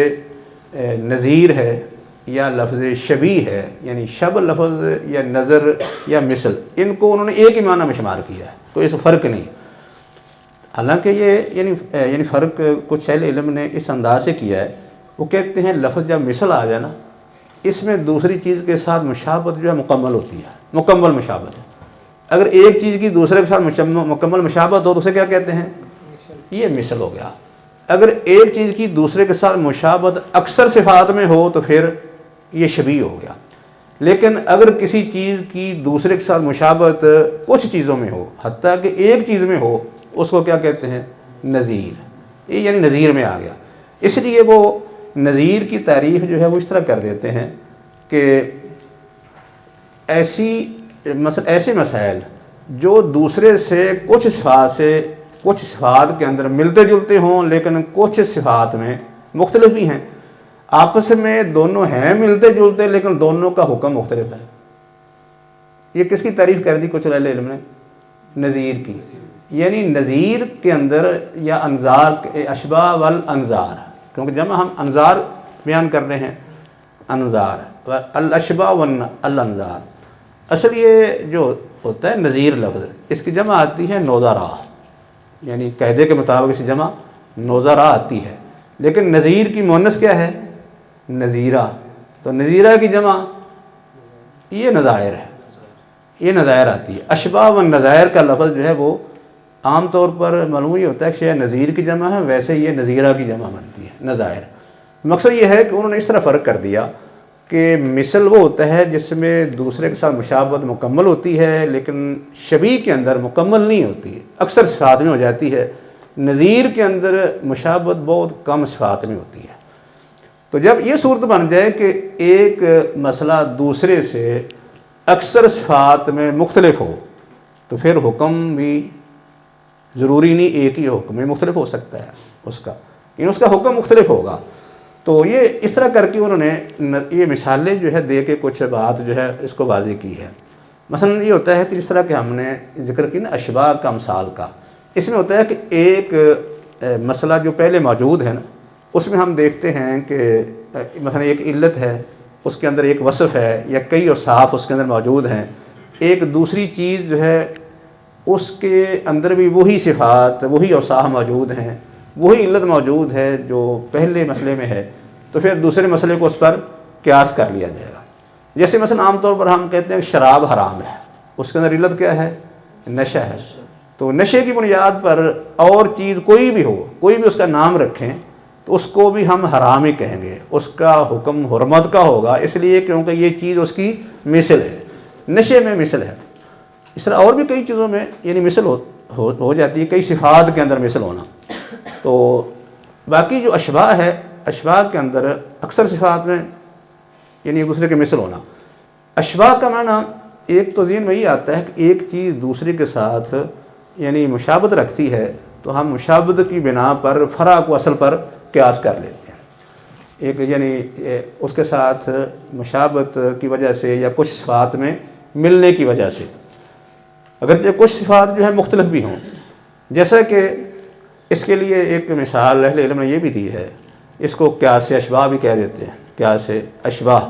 نظیر ہے یا لفظ شبیہ ہے، یعنی شب لفظ یا نظر یا مثل، ان کو انہوں نے ایک ہی معنی میں شمار کیا ہے، کوئی اس فرق نہیں۔ حالانکہ یہ یعنی فرق کچھ اہل علم نے اس انداز سے کیا ہے، وہ کہتے ہیں لفظ جب مثل آ جائے نا اس میں دوسری چیز کے ساتھ مشابہت جو ہے مکمل ہوتی ہے، مکمل مشابہت۔ اگر ایک چیز کی دوسرے کے ساتھ مکمل مشابہت ہو تو اسے کیا کہتے ہیں؟ یہ مثل ہو گیا۔ اگر ایک چیز کی دوسرے کے ساتھ مشابہت اکثر صفات میں ہو تو پھر یہ شبیہ ہو گیا۔ لیکن اگر کسی چیز کی دوسرے کے ساتھ مشابہت کچھ چیزوں میں ہو، حتیٰ کہ ایک چیز میں ہو، اس کو کیا کہتے ہیں؟ نظیر۔ یہ یعنی نظیر میں آ گیا۔ اس لیے وہ نظیر کی تعریف جو ہے وہ اس طرح کر دیتے ہیں کہ ایسے مسائل جو دوسرے سے کچھ صفات کے اندر ملتے جلتے ہوں لیکن کچھ صفات میں مختلف بھی ہیں، آپس میں دونوں ہیں ملتے جلتے لیکن دونوں کا حکم مختلف ہے۔ یہ کس کی تعریف کر دی کچھ اہل علم نے؟ نظیر کی۔ یعنی نظیر کے اندر یا انظار، اشباہ والانظار، کیونکہ جمع ہم انظار بیان کر رہے ہیں، انظار الاشباہ والانظار۔ اصل یہ جو ہوتا ہے نظیر لفظ، اس کی جمع آتی ہے نوظرا، یعنی قاعدے کے مطابق اس کی جمع نوظرا آتی ہے، لیکن نظیر کی مؤنث کیا ہے؟ نظیرہ۔ تو نظیرہ کی جمع یہ نظائر ہے، یہ نظائر آتی ہے۔ اشباہ و نظائر کا لفظ جو ہے وہ عام طور پر معلوم ہی ہوتا ہے کہ شاید نظیر کی جمع ہے، ویسے یہ نظیرہ کی جمع بنتی ہے، نظائر۔ مقصد یہ ہے کہ انہوں نے اس طرح فرق کر دیا کہ مثل وہ ہوتا ہے جس میں دوسرے کے ساتھ مشابہت مکمل ہوتی ہے لیکن شبیہ کے اندر مکمل نہیں ہوتی ہے، اکثر صفات میں ہو جاتی ہے۔ نظیر کے اندر مشابہت بہت کم صفات میں ہوتی ہے۔ تو جب یہ صورت بن جائے کہ ایک مسئلہ دوسرے سے اکثر صفات میں مختلف ہو تو پھر حکم بھی ضروری نہیں ایک ہی حکم میں مختلف ہو سکتا ہے اس کا، یعنی اس کا حکم مختلف ہوگا۔ تو یہ اس طرح کر کے انہوں نے یہ مثالیں جو ہے دے کے کچھ بات جو ہے اس کو واضح کی ہے۔ مثلا یہ ہوتا ہے کہ جس طرح کہ ہم نے ذکر کی نا اشباہ کا امثال کا، اس میں ہوتا ہے کہ ایک مسئلہ جو پہلے موجود ہے نا اس میں ہم دیکھتے ہیں کہ مثلا ایک علت ہے، اس کے اندر ایک وصف ہے یا کئی اوصاف اس کے اندر موجود ہیں، ایک دوسری چیز جو ہے اس کے اندر بھی وہی صفات وہی اوصاف موجود ہیں، وہی علت موجود ہے جو پہلے مسئلے میں ہے، تو پھر دوسرے مسئلے کو اس پر قیاس کر لیا جائے گا۔ جیسے مثلا عام طور پر ہم کہتے ہیں کہ شراب حرام ہے، اس کے اندر علت کیا ہے؟ نشہ ہے۔ تو نشے کی بنیاد پر اور چیز کوئی بھی ہو، کوئی بھی اس کا نام رکھیں تو اس کو بھی ہم حرام ہی کہیں گے، اس کا حکم حرمت کا ہوگا، اس لیے کیونکہ یہ چیز اس کی مثل ہے، نشے میں مثل ہے۔ اس طرح اور بھی کئی چیزوں میں یعنی مثل ہو جاتی ہے، کئی صفات کے اندر مثل ہونا۔ تو باقی جو اشباہ ہے، اشباہ کے اندر اکثر صفات میں یعنی ایک دوسرے کے مثل ہونا۔ اشباہ کا معنی ایک تو ذہن میں یہ آتا ہے کہ ایک چیز دوسرے کے ساتھ یعنی مشابہت رکھتی ہے تو ہم مشابہت کی بنا پر فرع کو اصل پر قیاس کر لیتے ہیں، ایک یعنی اس کے ساتھ مشابہت کی وجہ سے یا کچھ صفات میں ملنے کی وجہ سے، اگرچہ کچھ صفات جو ہیں مختلف بھی ہوں۔ جیسا کہ اس کے لیے ایک مثال اہل علم نے یہ بھی دی ہے، اس کو قیاس اشباہ بھی کہہ دیتے ہیں۔ قیاس اشباہ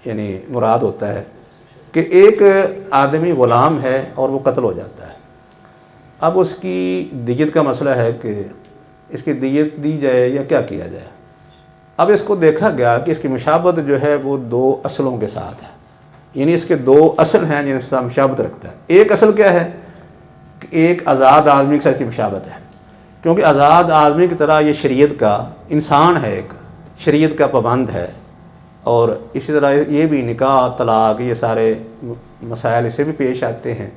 یعنی مراد ہوتا ہے کہ ایک آدمی غلام ہے اور وہ قتل ہو جاتا ہے، اب اس کی دیت کا مسئلہ ہے کہ اس کی دیت دی جائے یا کیا کیا جائے۔ اب اس کو دیکھا گیا کہ اس کی مشابہت جو ہے وہ دو اصلوں کے ساتھ ہے، یعنی اس کے دو اصل ہیں جن کے ساتھ مشابہت رکھتا ہے۔ ایک اصل کیا ہے کہ ایک آزاد آدمی کے ساتھ کی مشابہت ہے، کیونکہ آزاد آدمی کی طرح یہ شریعت کا انسان ہے، ایک شریعت کا پابند ہے، اور اسی طرح یہ بھی نکاح طلاق یہ سارے مسائل اسے بھی پیش آتے ہیں،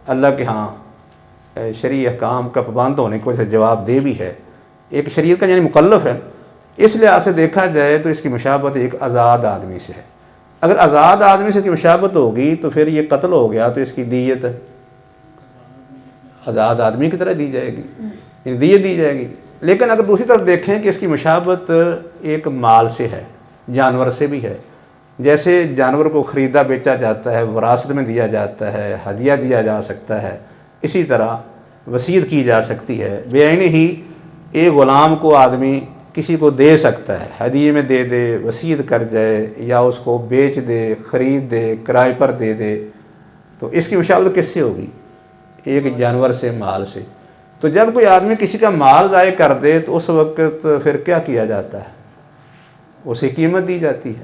اللہ کے ہاں شرعی احکام کا پابند ہونے کی وجہ سے جواب دہ بھی ہے، ایک شریعت کا یعنی مکلف ہے۔ اس لحاظ سے دیکھا جائے تو اس کی مشابہت ایک آزاد آدمی سے ہے۔ اگر آزاد آدمی سے کی مشابہت ہوگی تو پھر یہ قتل ہو گیا تو اس کی دیت آزاد آدمی کی طرح دی جائے گی، یعنی دیت دی جائے گی۔ لیکن اگر دوسری طرف دیکھیں کہ اس کی مشابہت ایک مال سے ہے، جانور سے بھی ہے، جیسے جانور کو خریدا بیچا جاتا ہے، وراثت میں دیا جاتا ہے، ہدیہ دیا جا سکتا ہے، اسی طرح وصیت کی جا سکتی ہے۔ بعین ہی ایک غلام کو آدمی کسی کو دے سکتا ہے، ہدیے میں دے دے، وصیت کر جائے، یا اس کو بیچ دے، خرید دے، کرائے پر دے دے، تو اس کی مشابہت کس سے ہوگی؟ ایک جانور سے، مال سے۔ تو جب کوئی آدمی کسی کا مال ضائع کر دے تو اس وقت پھر کیا کیا جاتا ہے؟ اسے قیمت دی جاتی ہے،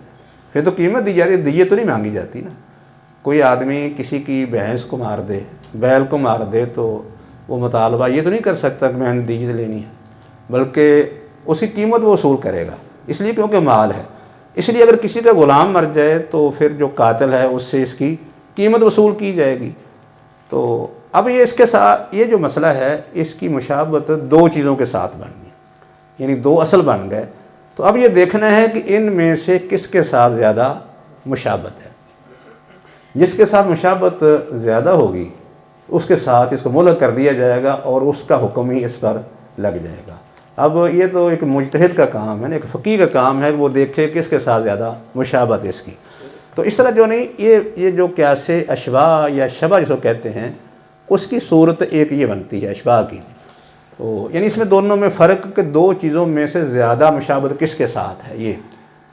پھر تو قیمت دی جاتی ہے، دیت تو نہیں مانگی جاتی نا۔ کوئی آدمی کسی کی بھینس کو مار دے، بیل کو مار دے تو وہ مطالبہ یہ تو نہیں کر سکتا کہ میں نے دیت لینی ہے، بلکہ اس کی قیمت وہ وصول کرے گا، اس لیے کیونکہ مال ہے۔ اس لیے اگر کسی کا غلام مر جائے تو پھر جو قاتل ہے اس سے اس کی قیمت وصول کی جائے گی۔ تو اب یہ اس کے ساتھ یہ جو مسئلہ ہے، اس کی مشابہت دو چیزوں کے ساتھ بن گئی، یعنی دو اصل بن گئے۔ تو اب یہ دیکھنا ہے کہ ان میں سے کس کے ساتھ زیادہ مشابہت ہے۔ جس کے ساتھ مشابہت زیادہ ہوگی اس کے ساتھ اس کو ملغ کر دیا جائے گا اور اس کا حکم ہی اس پر لگ جائے گا۔ اب یہ تو ایک مجتہد کا کام ہے نا، ایک فقیہ کا کام ہے کہ وہ دیکھے کس کے ساتھ زیادہ مشابہت ہے اس کی۔ تو اس طرح جو نہیں یہ جو قیاس اشباہ یا شبہ جس کو کہتے ہیں، اس کی صورت ایک یہ بنتی ہے اشباہ کی۔ تو یعنی اس میں دونوں میں فرق کہ دو چیزوں میں سے زیادہ مشابہت کس کے ساتھ ہے۔ یہ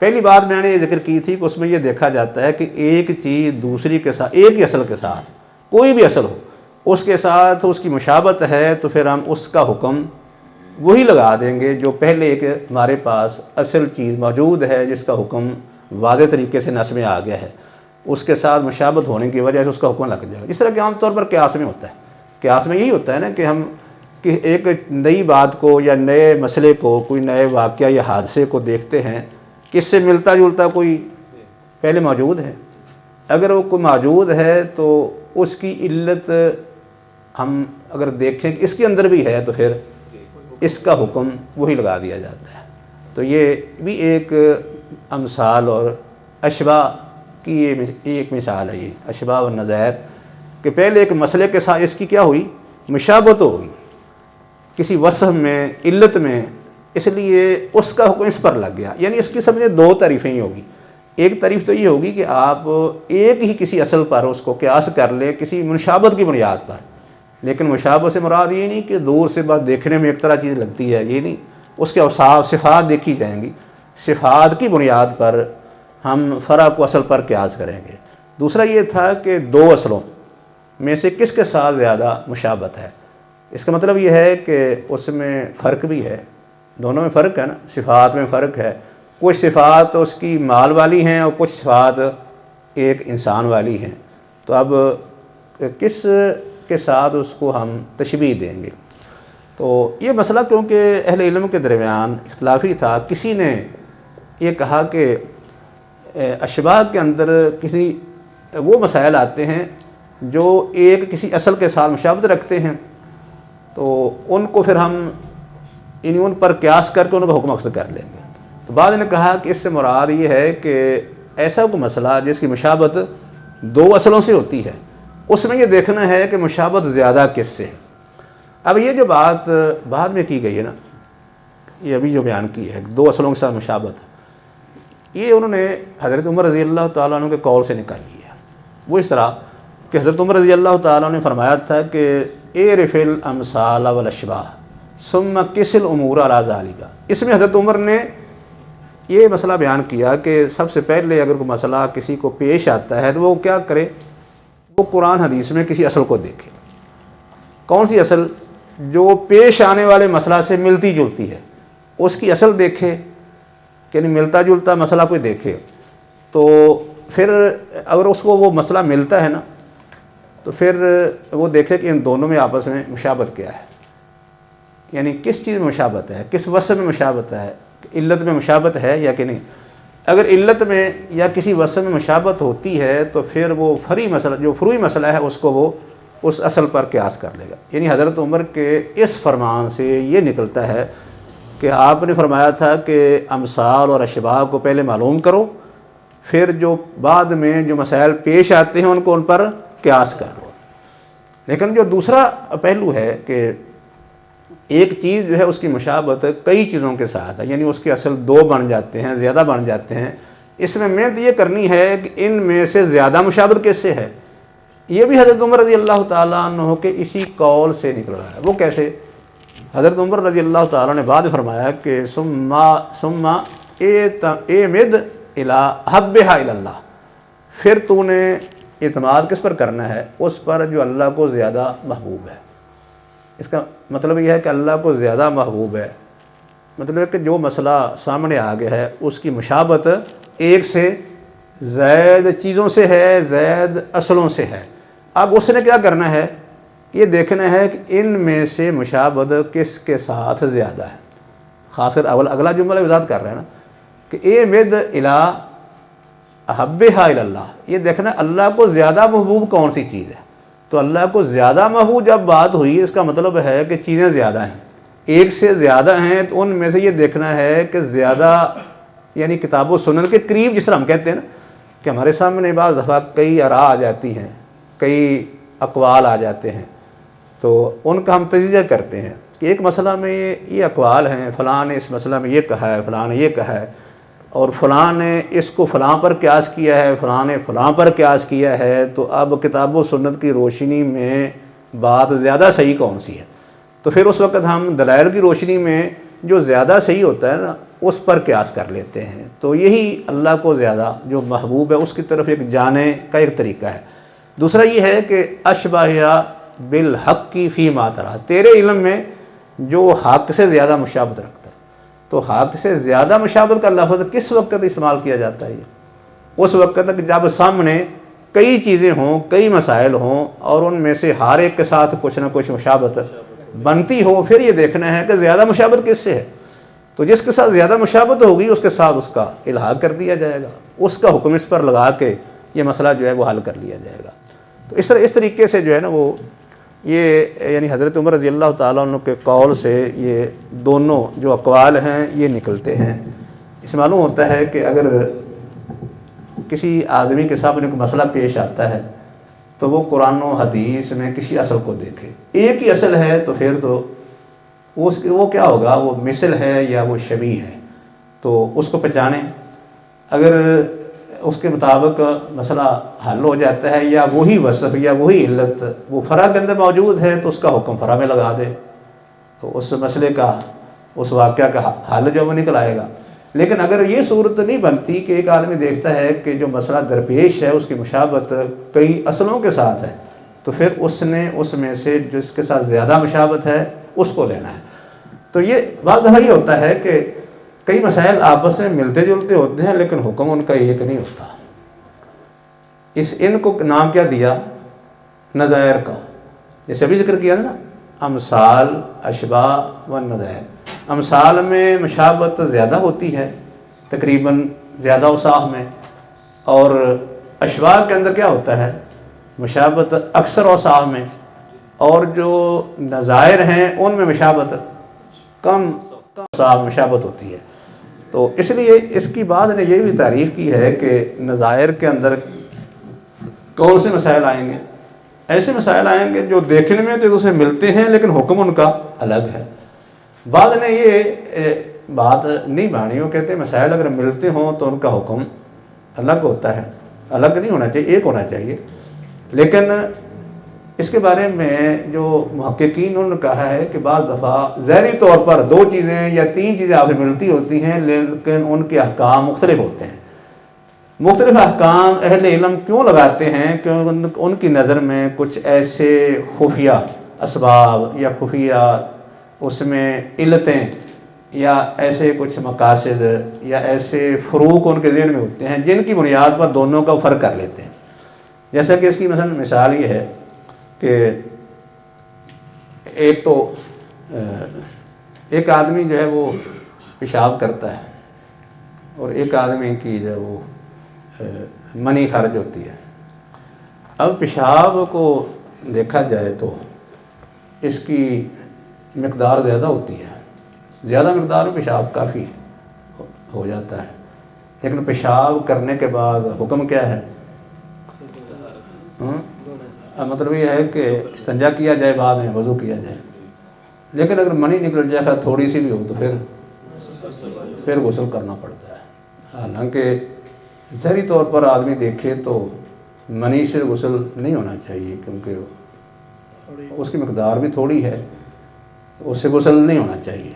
پہلی بات میں نے یہ ذکر کی تھی کہ اس میں یہ دیکھا جاتا ہے کہ ایک چیز دوسری کے ساتھ، ایک ہی اصل کے ساتھ، کوئی بھی اصل ہو، اس کے ساتھ اس کی مشابہت ہے تو پھر ہم اس کا حکم وہی لگا دیں گے جو پہلے ایک ہمارے پاس اصل چیز موجود ہے جس کا حکم واضح طریقے سے نص میں آ گیا ہے، اس کے ساتھ مشابہت ہونے کی وجہ سے اس کا حکم لگ جائے گا۔ جس طرح کہ عام طور پر قیاس میں ہوتا ہے، قیاس میں یہی ہوتا ہے نا کہ ہم کہ ایک نئی بات کو یا نئے مسئلے کو، کوئی نئے واقعہ یا حادثے کو دیکھتے ہیں کہ اس سے ملتا جلتا کوئی پہلے موجود ہے، اگر وہ کوئی موجود ہے تو اس کی علت ہم اگر دیکھیں کہ اس کے اندر بھی ہے تو پھر اس کا حکم وہی لگا دیا جاتا ہے۔ تو یہ بھی ایک امثال اور اشباہ کی یہ ایک مثال ہے، یہ اشباہ و نظائر کہ پہلے ایک مسئلے کے ساتھ اس کی کیا ہوئی؟ مشابہت ہوگی کسی وصف میں، علت میں، اس لیے اس کا حکم اس پر لگ گیا۔ یعنی اس کی سمجھے دو تعریفیں ہی ہوگی۔ ایک تعریف تو یہ ہوگی کہ آپ ایک ہی کسی اصل پر اس کو قیاس کر لیں کسی مشابہت کی بنیاد پر، لیکن مشابہت سے مراد یہ نہیں کہ دور سے بات دیکھنے میں ایک طرح چیز لگتی ہے، یہ نہیں، اس کے اوصاف صفات دیکھی جائیں گی، صفات کی بنیاد پر ہم فرع کو اصل پر قیاس کریں گے۔ دوسرا یہ تھا کہ دو اصلوں میں سے کس کے ساتھ زیادہ مشابہت ہے۔ اس کا مطلب یہ ہے کہ اس میں فرق بھی ہے، دونوں میں فرق ہے نا، صفات میں فرق ہے، کچھ صفات اس کی مال والی ہیں اور کچھ صفات ایک انسان والی ہیں۔ تو اب کس کے ساتھ اس کو ہم تشبیہ دیں گے۔ تو یہ مسئلہ کیونکہ اہل علم کے درمیان اختلافی تھا، کسی نے یہ کہا کہ اشباہ کے اندر کسی وہ مسائل آتے ہیں جو ایک کسی اصل کے ساتھ مشابہت رکھتے ہیں، تو ان کو پھر ہم ان پر قیاس کر کے ان کا حکم اخذ کر لیں گے۔ تو بعض نے کہا کہ اس سے مراد یہ ہے کہ ایسا کوئی مسئلہ جس کی مشابہت دو اصلوں سے ہوتی ہے، اس میں یہ دیکھنا ہے کہ مشابہت زیادہ کس سے ہے۔ اب یہ جو بات بعد میں کی گئی ہے نا، یہ ابھی جو بیان کی ہے دو اصلوں کے ساتھ مشابہت، یہ انہوں نے حضرت عمر رضی اللہ تعالیٰ عنہ کے قول سے نکالی ہے۔ وہ اس طرح کہ حضرت عمر رضی اللہ تعالیٰ عنہ نے فرمایا تھا کہ اعرف الامثال والاشباہ ثم قس الامور علی ذالک۔ اس میں حضرت عمر نے یہ مسئلہ بیان کیا کہ سب سے پہلے اگر کوئی مسئلہ کسی کو پیش آتا ہے تو وہ کیا کرے، وہ قرآن حدیث میں کسی اصل کو دیکھے۔ کون سی اصل؟ جو پیش آنے والے مسئلہ سے ملتی جلتی ہے، اس کی اصل دیکھے، یعنی ملتا جلتا مسئلہ کوئی دیکھے تو پھر اگر اس کو وہ مسئلہ ملتا ہے نا تو پھر وہ دیکھے کہ ان دونوں میں آپس میں مشابہت کیا ہے، یعنی کس چیز میں مشابہت ہے، کس وصف میں مشابہت ہے، علت میں مشابہت ہے یا کہ نہیں۔ اگر علت میں یا کسی وصف میں مشابہت ہوتی ہے تو پھر وہ فروعی مسئلہ ہے اس کو وہ اس اصل پر قیاس کر لے گا۔ یعنی حضرت عمر کے اس فرمان سے یہ نکلتا ہے کہ آپ نے فرمایا تھا کہ امثال اور اشباہ کو پہلے معلوم کرو، پھر جو بعد میں جو مسائل پیش آتے ہیں ان کو ان پر قیاس کر لو۔ لیکن جو دوسرا پہلو ہے کہ ایک چیز جو ہے اس کی مشابہت کئی چیزوں کے ساتھ ہے، یعنی اس کے اصل دو بن جاتے ہیں، زیادہ بن جاتے ہیں، اس میں محنت یہ کرنی ہے کہ ان میں سے زیادہ مشابہت کس سے ہے۔ یہ بھی حضرت عمر رضی اللہ تعالیٰ عنہ کے اسی قول سے نکل رہا ہے۔ وہ کیسے؟ حضرت عمر رضی اللہ تعالیٰ نے بعد فرمایا کہ ثم اعمد الی احبھا الی اللہ، پھر تو نے اعتماد کس پر کرنا ہے؟ اس پر جو اللہ کو زیادہ محبوب ہے۔ اس کا مطلب یہ ہے کہ اللہ کو زیادہ محبوب ہے، مطلب ہے کہ جو مسئلہ سامنے آ گیا ہے اس کی مشابہت ایک سے زائد چیزوں سے ہے، زائد اصلوں سے ہے۔ اب اس نے کیا کرنا ہے؟ یہ دیکھنا ہے کہ ان میں سے مشابہت کس کے ساتھ زیادہ ہے۔ خاص کر اگلا جملہ وضاحت کر رہے ہیں نا کہ اعمد الی احبھا الی اللہ، یہ دیکھنا اللہ کو زیادہ محبوب کون سی چیز ہے۔ تو اللہ کو زیادہ محبوب جب بات ہوئی اس کا مطلب ہے کہ چیزیں زیادہ ہیں، ایک سے زیادہ ہیں، تو ان میں سے یہ دیکھنا ہے کہ زیادہ یعنی کتاب و سنت کے قریب، جس طرح ہم کہتے ہیں نا کہ ہمارے سامنے بعض دفعہ کئی آراء آ جاتی ہیں، کئی اقوال آ جاتے ہیں، تو ان کا ہم تجزیہ کرتے ہیں کہ ایک مسئلہ میں یہ اقوال ہیں، فلاں نے اس مسئلہ میں یہ کہا ہے، فلاں نے یہ کہا ہے، اور فلاں نے اس کو فلاں پر قیاس کیا ہے، فلاں نے فلاں پر قیاس کیا ہے، تو اب کتاب و سنت کی روشنی میں بات زیادہ صحیح کون سی ہے؟ تو پھر اس وقت ہم دلائل کی روشنی میں جو زیادہ صحیح ہوتا ہے نا اس پر قیاس کر لیتے ہیں۔ تو یہی اللہ کو زیادہ جو محبوب ہے اس کی طرف ایک جانے کا ایک طریقہ ہے۔ دوسرا یہ ہے کہ اشباہ بالحق کی فی ما ترا، تیرے علم میں جو حق سے زیادہ مشابہت رکھتا ہے۔ تو حق سے زیادہ مشابہت کا لفظ کس وقت استعمال کیا جاتا ہے؟ اس وقت تک جب سامنے کئی چیزیں ہوں، کئی مسائل ہوں، اور ان میں سے ہر ایک کے ساتھ کچھ نہ کچھ مشابہت بنتی ہو، پھر یہ دیکھنا ہے کہ زیادہ مشابہت کس سے ہے۔ تو جس کے ساتھ زیادہ مشابہت ہوگی اس کے ساتھ اس کا الحاق کر دیا جائے گا، اس کا حکم اس پر لگا کے یہ مسئلہ جو ہے وہ حل کر لیا جائے گا۔ تو اس طریقے سے جو ہے نا وہ یہ یعنی حضرت عمر رضی اللہ تعالیٰ عنہ کے قول سے یہ دونوں جو اقوال ہیں یہ نکلتے ہیں۔ اس معلوم ہوتا ہے کہ اگر کسی آدمی کے سامنے کوئی مسئلہ پیش آتا ہے تو وہ قرآن و حدیث میں کسی اصل کو دیکھے، ایک ہی اصل ہے تو پھر تو وہ کیا ہوگا، وہ مثل ہے یا وہ شبیہ ہے، تو اس کو پہچانے۔ اگر اس کے مطابق مسئلہ حل ہو جاتا ہے یا وہی وصف یا وہی علت وہ فرع کے اندر موجود ہے تو اس کا حکم فرع میں لگا دے، تو اس مسئلے کا اس واقعہ کا حل جو وہ نکل آئے گا۔ لیکن اگر یہ صورت نہیں بنتی کہ ایک آدمی دیکھتا ہے کہ جو مسئلہ درپیش ہے اس کی مشابہت کئی اصلوں کے ساتھ ہے، تو پھر اس نے اس میں سے جس کے ساتھ زیادہ مشابہت ہے اس کو لینا ہے۔ تو یہ بعض دفعہ یہ ہوتا ہے کہ کئی مسائل آپس میں ملتے جلتے ہوتے ہیں لیکن حکم ان کا ایک نہیں ہوتا۔ ان کو نام کیا دیا؟ نظائر کا۔ جیسے ابھی ذکر کیا تھا نا، امثال، اشباہ و نظائر۔ امثال میں مشابہت زیادہ ہوتی ہے تقریباً زیادہ اوصاف میں، اور اشباہ کے اندر کیا ہوتا ہے، مشابہت اکثر اوصاف میں، اور جو نظائر ہیں ان میں مشابہت کم اوصاف مشابہت ہوتی ہے۔ تو اس لیے اس کی بعد نے یہ بھی تعریف کی ہے کہ نظائر کے اندر کون سے مسائل آئیں گے؟ ایسے مسائل آئیں گے جو دیکھنے میں تو ایک دوسرے ملتے ہیں لیکن حکم ان کا الگ ہے۔ بعد نے یہ بات نہیں مانی، وہ کہتے ہیں مسائل اگر ملتے ہوں تو ان کا حکم الگ ہوتا ہے، الگ نہیں ہونا چاہیے، ایک ہونا چاہیے۔ لیکن اس کے بارے میں جو محققین انہوں نے کہا ہے کہ بعض دفعہ ظاہری طور پر 2 چیزیں یا 3 چیزیں آپ سے ملتی ہوتی ہیں لیکن ان کے احکام مختلف ہوتے ہیں۔ مختلف احکام اہل علم کیوں لگاتے ہیں کہ ان کی نظر میں کچھ ایسے خفیہ اسباب یا خفیہ اس میں علتیں یا ایسے کچھ مقاصد یا ایسے فروق ان کے ذہن میں ہوتے ہیں جن کی بنیاد پر دونوں کا فرق کر لیتے ہیں۔ جیسا کہ اس کی مثال یہ ہے کہ ایک آدمی جو ہے وہ پیشاب کرتا ہے اور ایک آدمی کی جو ہے وہ منی خارج ہوتی ہے۔ اب پیشاب کو دیکھا جائے تو اس کی مقدار زیادہ ہوتی ہے، زیادہ مقدار میں پیشاب کافی ہو جاتا ہے، لیکن پیشاب کرنے کے بعد حکم کیا ہے؟ مطلب یہ ہے کہ استنجا کیا جائے، بعد میں وضو کیا جائے۔ لیکن اگر منی نکل جائے گا تھوڑی سی بھی ہو تو پھر غسل کرنا پڑتا ہے۔ حالانکہ ظاہری طور پر آدمی دیکھے تو منی سے غسل نہیں ہونا چاہیے، کیونکہ اس کی مقدار بھی تھوڑی ہے، اس سے غسل نہیں ہونا چاہیے۔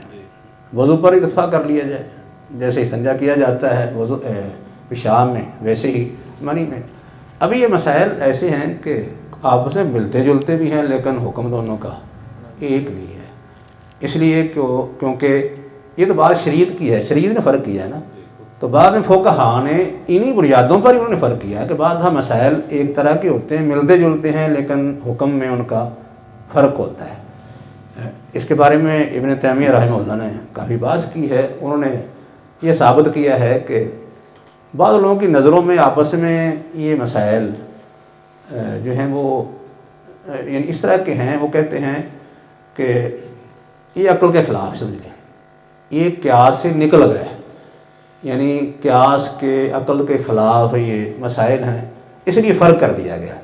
وضو پر اکتفا کر لیا جائے، جیسے استنجا کیا جاتا ہے وضو پیشاب میں ویسے ہی منی میں۔ ابھی یہ مسائل ایسے ہیں کہ آپس میں ملتے جلتے بھی ہیں لیکن حکم دونوں کا ایک نہیں ہے، اس لیے کیونکہ یہ تو بات شریعت کی ہے، شریعت نے فرق کیا ہے نا، تو بعد میں فقہاء نے انہی بنیادوں پر ہی انہوں نے فرق کیا ہے کہ بعض مسائل ایک طرح کے ہوتے ہیں، ملتے جلتے ہیں لیکن حکم میں ان کا فرق ہوتا ہے۔ اس کے بارے میں ابن تیمیہ رحمہ اللہ نے کافی بحث کی ہے۔ انہوں نے یہ ثابت کیا ہے کہ بعض لوگوں کی نظروں میں آپس میں یہ مسائل جو ہیں وہ یعنی اس طرح کے ہیں، وہ کہتے ہیں کہ یہ عقل کے خلاف سمجھ لیں، یہ قیاس سے نکل گئے، یعنی قیاس کے عقل کے خلاف یہ مسائل ہیں، اس لیے فرق کر دیا گیا۔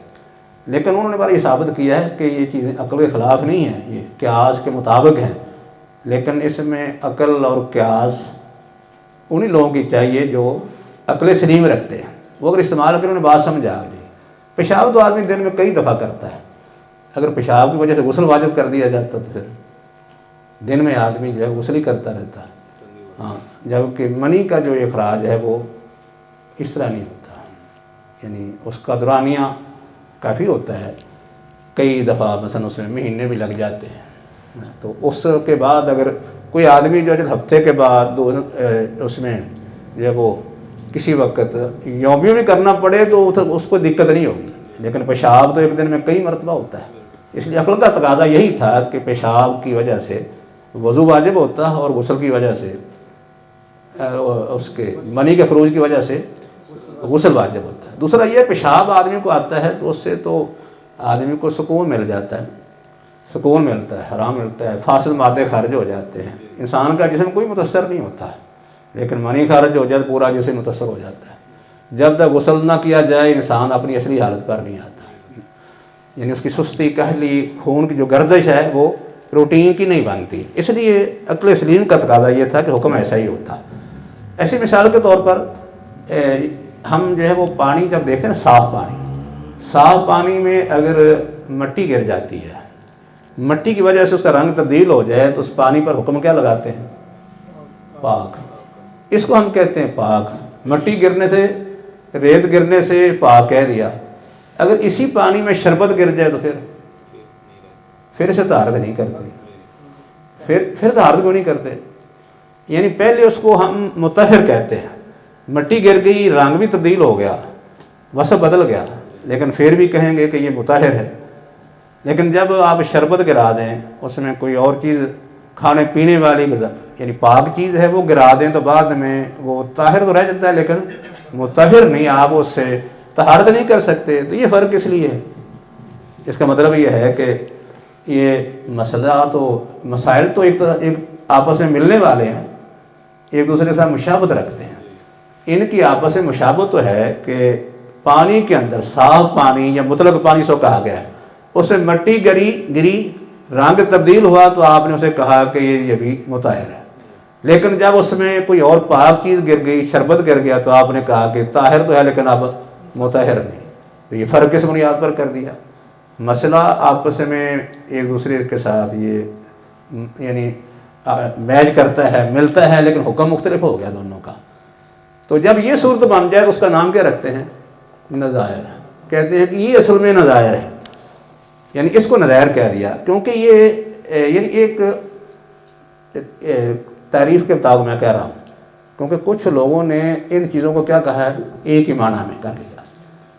لیکن انہوں نے بار یہ ثابت کیا ہے کہ یہ چیزیں عقل کے خلاف نہیں ہیں، یہ قیاس کے مطابق ہیں، لیکن اس میں عقل اور قیاس انہی لوگوں کی چاہیے جو عقل سلیم رکھتے ہیں، وہ اگر استعمال کریں انہیں بات سمجھ آ گئی۔ پیشاب تو آدمی دن میں کئی دفعہ کرتا ہے، اگر پیشاب کی وجہ سے غسل واجب کر دیا جاتا تو پھر دن میں آدمی جو ہے غسل ہی کرتا رہتا ہے۔ ہاں، جبکہ منی کا جو اخراج ہے وہ اس طرح نہیں ہوتا، یعنی اس کا دورانیہ کافی ہوتا ہے، کئی دفعہ مثلا اس میں مہینے بھی لگ جاتے ہیں۔ تو اس کے بعد اگر کوئی آدمی جو ہے ہفتے کے بعد اس میں جو ہے وہ کسی وقت یومیوں میں کرنا پڑے تو اس کو دقت نہیں ہوگی، لیکن پیشاب تو ایک دن میں کئی مرتبہ ہوتا ہے۔ اس لیے عقل کا تقاضا یہی تھا کہ پیشاب کی وجہ سے وضو واجب ہوتا ہے اور غسل کی وجہ سے اس کے منی کے خروج کی وجہ سے غسل واجب ہوتا ہے۔ دوسرا یہ پیشاب آدمی کو آتا ہے تو اس سے تو آدمی کو سکون مل جاتا ہے، سکون ملتا ہے، آرام ملتا ہے، فاسد مادے خارج ہو جاتے ہیں، انسان کا جسم کوئی متاثر نہیں ہوتا ہے، لیکن منی خارج ہو جائے پورا جسم متاثر ہو جاتا ہے۔ جب تک غسل نہ کیا جائے انسان اپنی اصلی حالت پر نہیں آتا، یعنی اس کی سستی، کہلی، خون کی جو گردش ہے وہ روٹین کی نہیں بنتی۔ اس لیے عقل سلیم کا تقاضا یہ تھا کہ حکم ایسا ہی ہوتا۔ ایسی مثال کے طور پر ہم جو ہے وہ پانی جب دیکھتے ہیں نا، صاف پانی میں اگر مٹی گر جاتی ہے، مٹی کی وجہ سے اس کا رنگ تبدیل ہو جائے تو اس پانی پر حکم کیا لگاتے ہیں؟ پاک۔ اس کو ہم کہتے ہیں پاک۔ مٹی گرنے سے، ریت گرنے سے پاک کہہ دیا۔ اگر اسی پانی میں شربت گر جائے تو پھر اسے طہارت نہیں کرتے، پھر طہارت کیوں نہیں کرتے؟ یعنی پہلے اس کو ہم مطہر کہتے ہیں، مٹی گر گئی، رنگ بھی تبدیل ہو گیا، وصف بدل گیا، لیکن پھر بھی کہیں گے کہ یہ مطہر ہے۔ لیکن جب آپ شربت گرا دیں، اس میں کوئی اور چیز کھانے پینے والی یعنی پاک چیز ہے وہ گرا دیں، تو بعد میں وہ طاہر تو رہ جاتا ہے لیکن مطہر نہیں، آپ اس سے طہارت نہیں کر سکتے۔ تو یہ فرق اس لیے ہے۔ اس کا مطلب یہ ہے کہ یہ مسائل تو ایک آپس میں ملنے والے ہیں، ایک دوسرے کے ساتھ مشابہت رکھتے ہیں۔ ان کی آپس میں مشابہت تو ہے کہ پانی کے اندر صاف پانی یا مطلق پانی سو کہا گیا ہے، اس میں مٹی گری رنگ تبدیل ہوا تو آپ نے اسے کہا کہ یہ بھی مطہر ہے۔ لیکن جب اس میں کوئی اور پاک چیز گر گئی، شربت گر گیا، تو آپ نے کہا کہ طاہر تو ہے لیکن اب مطہر نہیں۔ تو یہ فرق کس بنیاد پر کر دیا؟ مسئلہ آپس میں ایک دوسرے کے ساتھ یہ یعنی میچ کرتا ہے، ملتا ہے، لیکن حکم مختلف ہو گیا دونوں کا۔ تو جب یہ صورت بن جائے تو اس کا نام کیا رکھتے ہیں؟ نظائر۔ کہتے ہیں کہ یہ اصل میں نظائر ہے، یعنی اس کو نظائر کہہ دیا کیونکہ یہ یعنی ایک تعریف کے مطابق میں کہہ رہا ہوں، کیونکہ کچھ لوگوں نے ان چیزوں کو کیا کہا ہے؟ ایک ہی معنی میں کر لیا،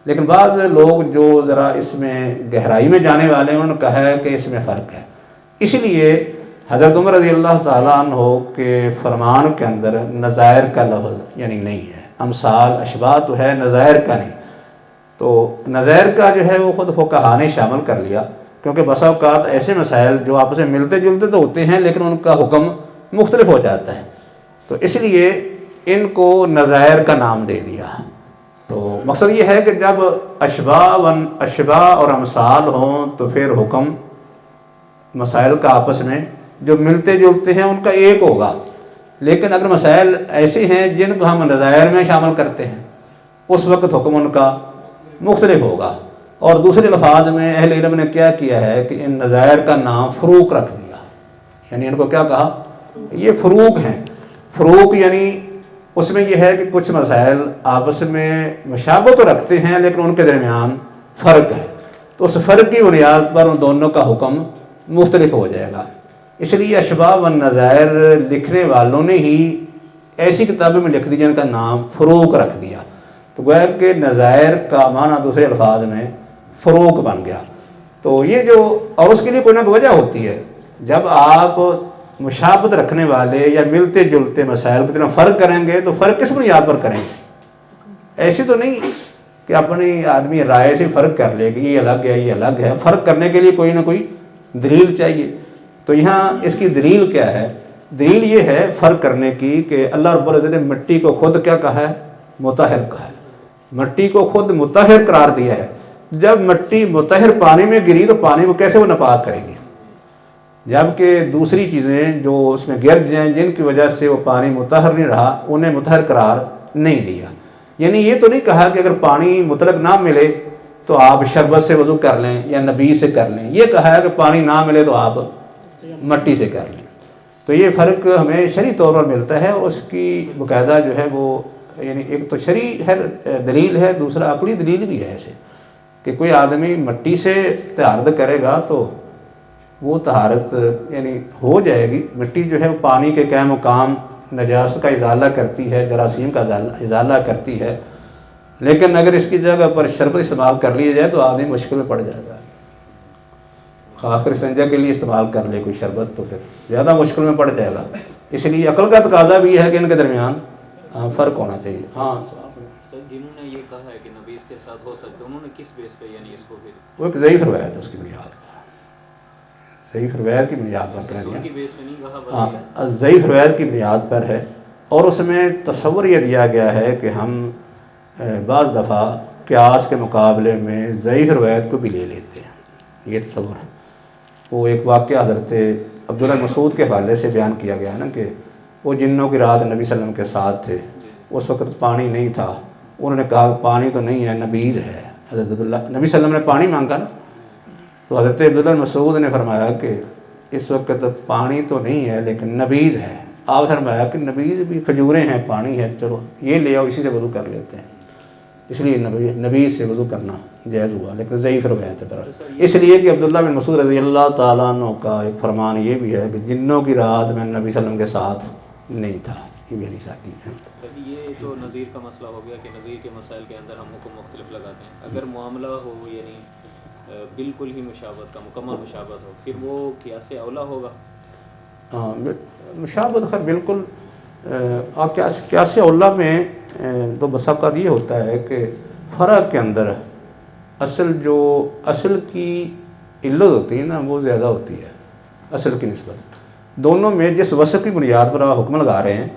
لیکن بعض لوگ جو ذرا اس میں گہرائی میں جانے والے ہیں انہوں نے کہا ہے کہ اس میں فرق ہے۔ اس لیے حضرت عمر رضی اللہ تعالیٰ عنہ کے فرمان کے اندر نظائر کا لفظ یعنی نہیں ہے، امثال اشباہ تو ہے، نظائر کا نہیں۔ تو نظائر کا جو ہے وہ خود فقہا نے شامل کر لیا، کیونکہ بسا اوقات ایسے مسائل جو آپس میں ملتے جلتے تو ہوتے ہیں لیکن ان کا حکم مختلف ہو جاتا ہے، تو اس لیے ان کو نظائر کا نام دے دیا۔ تو مقصد یہ ہے کہ جب اشباہ اور امثال ہوں تو پھر حکم مسائل کا آپس میں جو ملتے جلتے ہیں ان کا ایک ہوگا، لیکن اگر مسائل ایسے ہیں جن کو ہم نظائر میں شامل کرتے ہیں اس وقت حکم ان کا مختلف ہوگا۔ اور دوسرے الفاظ میں اہل علم نے کیا کیا ہے کہ ان نظائر کا نام فروق رکھ دیا، یعنی ان کو کیا کہا؟ یہ فروق ہیں۔ فروق یعنی اس میں یہ ہے کہ کچھ مسائل آپس میں مشابہت تو رکھتے ہیں لیکن ان کے درمیان فرق ہے، تو اس فرق کی بنیاد پر ان دونوں کا حکم مختلف ہو جائے گا۔ اس لیے اشباہ و نظائر لکھنے والوں نے ہی ایسی کتابیں میں لکھ دی جن کا نام فروق رکھ دیا، تو گویا کہ نظائر کا معنی دوسرے الفاظ میں فروق بن گیا۔ تو یہ جو اور اس کے لیے کوئی نہ کوئی وجہ ہوتی ہے، جب آپ مشابہت رکھنے والے یا ملتے جلتے مسائل کی طرف فرق کریں گے تو فرق کس بنیاد پر کریں گے؟ ایسی تو نہیں کہ اپنی آدمی رائے سے فرق کر لے کہ یہ الگ ہے یہ الگ ہے، فرق کرنے کے لیے کوئی نہ کوئی دلیل چاہیے۔ تو یہاں اس کی دلیل کیا ہے؟ دلیل یہ ہے فرق کرنے کی کہ اللہ رب العزت نے مٹی کو خود کیا کہا ہے؟ مطہر کہا ہے، مٹی کو خود مطہر قرار دیا ہے۔ جب مٹی مطہر پانی میں گری تو پانی کو کیسے وہ ناپاک کرے گی؟ جبکہ دوسری چیزیں جو اس میں گر جائیں جن کی وجہ سے وہ پانی مطہر نہیں رہا انہیں مطہر قرار نہیں دیا۔ یعنی یہ تو نہیں کہا کہ اگر پانی مطلق نہ ملے تو آپ شربت سے وضو کر لیں یا نبی سے کر لیں، یہ کہا ہے کہ پانی نہ ملے تو آپ مٹی سے کر لیں۔ تو یہ فرق ہمیں شرعی طور پر ملتا ہے، اور اس کی باقاعدہ جو ہے وہ یعنی ایک تو شرعی ہے دلیل ہے، دوسرا عقلی دلیل بھی ہے ایسے کہ کوئی آدمی مٹی سے طہارت کرے گا تو وہ طہارت یعنی ہو جائے گی۔ مٹی جو ہے وہ پانی کے قائم مقام نجاست کا ازالہ کرتی ہے، جراثیم کا ازالہ کرتی ہے، لیکن اگر اس کی جگہ پر شربت استعمال کر لی جائے تو آدمی مشکل میں پڑ جائے گا، خاص کر استنجا کے لیے استعمال کر لے کوئی شربت تو پھر زیادہ مشکل میں پڑ جائے گا۔ اس لیے عقل کا تقاضا بھی ہے کہ ان کے درمیان فرق ہونا چاہیے۔ ہاں سر، جنہوں نے یہ کہا ہے کہ نبی اس کے ساتھ ہو سکتے انہوں نے کس بیس پہ یعنی اس کو پھر وہ ایک ضعیف روایت ہے، اس کی بنیاد پر ضعیف روایت کی بنیاد پر کہہ دیا، ہاں ضعیف روایت کی بنیاد پر ہے، اور اس میں تصور یہ دیا گیا ہے کہ ہم بعض دفعہ قیاس کے مقابلے میں ضعیف روایت کو بھی لے لیتے ہیں، یہ تصور ہے۔ وہ ایک واقعہ حضرت عبداللہ مسعود کے حوالے سے بیان کیا گیا ہے نا کہ وہ جنوں کی رات نبی صلی اللہ علیہ وسلم کے ساتھ تھے، اس وقت پانی نہیں تھا، انہوں نے کہا پانی تو نہیں ہے نبیذ ہے۔ حضرت عبداللہ نبی صلی اللہ علیہ وسلم نے پانی مانگا نا، تو حضرت عبداللہ مسعود نے فرمایا کہ اس وقت پانی تو نہیں ہے لیکن نبیذ ہے۔ آپ فرمایا کہ نبیذ بھی کھجوریں ہیں، پانی ہے، چلو یہ لے آؤ اسی سے وضو کر لیتے ہیں، اس لیے نبیذ سے وضو کرنا جائز ہوا، لیکن ضعیف روایت ہے پر اس لیے کہ عبداللہ بن مسعود رضی اللہ تعالیٰ عنہ کا ایک فرمان یہ بھی ہے کہ جنوں کی رات میں نبی صلی اللہ علیہ وسلم کے ساتھ نہیں تھا، یہ بھی حدیث آتی ہے۔ سر، یہ تو نظیر کا مسئلہ ہو گیا کہ نظیر کے مسائل کے اندر ہم حکم مختلف لگاتے ہیں۔ اگر معاملہ ہو یعنی بالکل ہی مشابہت کا مکمل مشابہت ہو، پھر وہ قیاس اولا ہوگا؟ ہاں مشابہت خیر بالکل آپ قیاس اولا میں تو بس اوقات یہ ہوتا ہے کہ فرق کے اندر اصل کی علت ہوتی ہے نا وہ زیادہ ہوتی ہے اصل کی نسبت. دونوں میں جس وصف کی بنیاد پر آپ حکم لگا رہے ہیں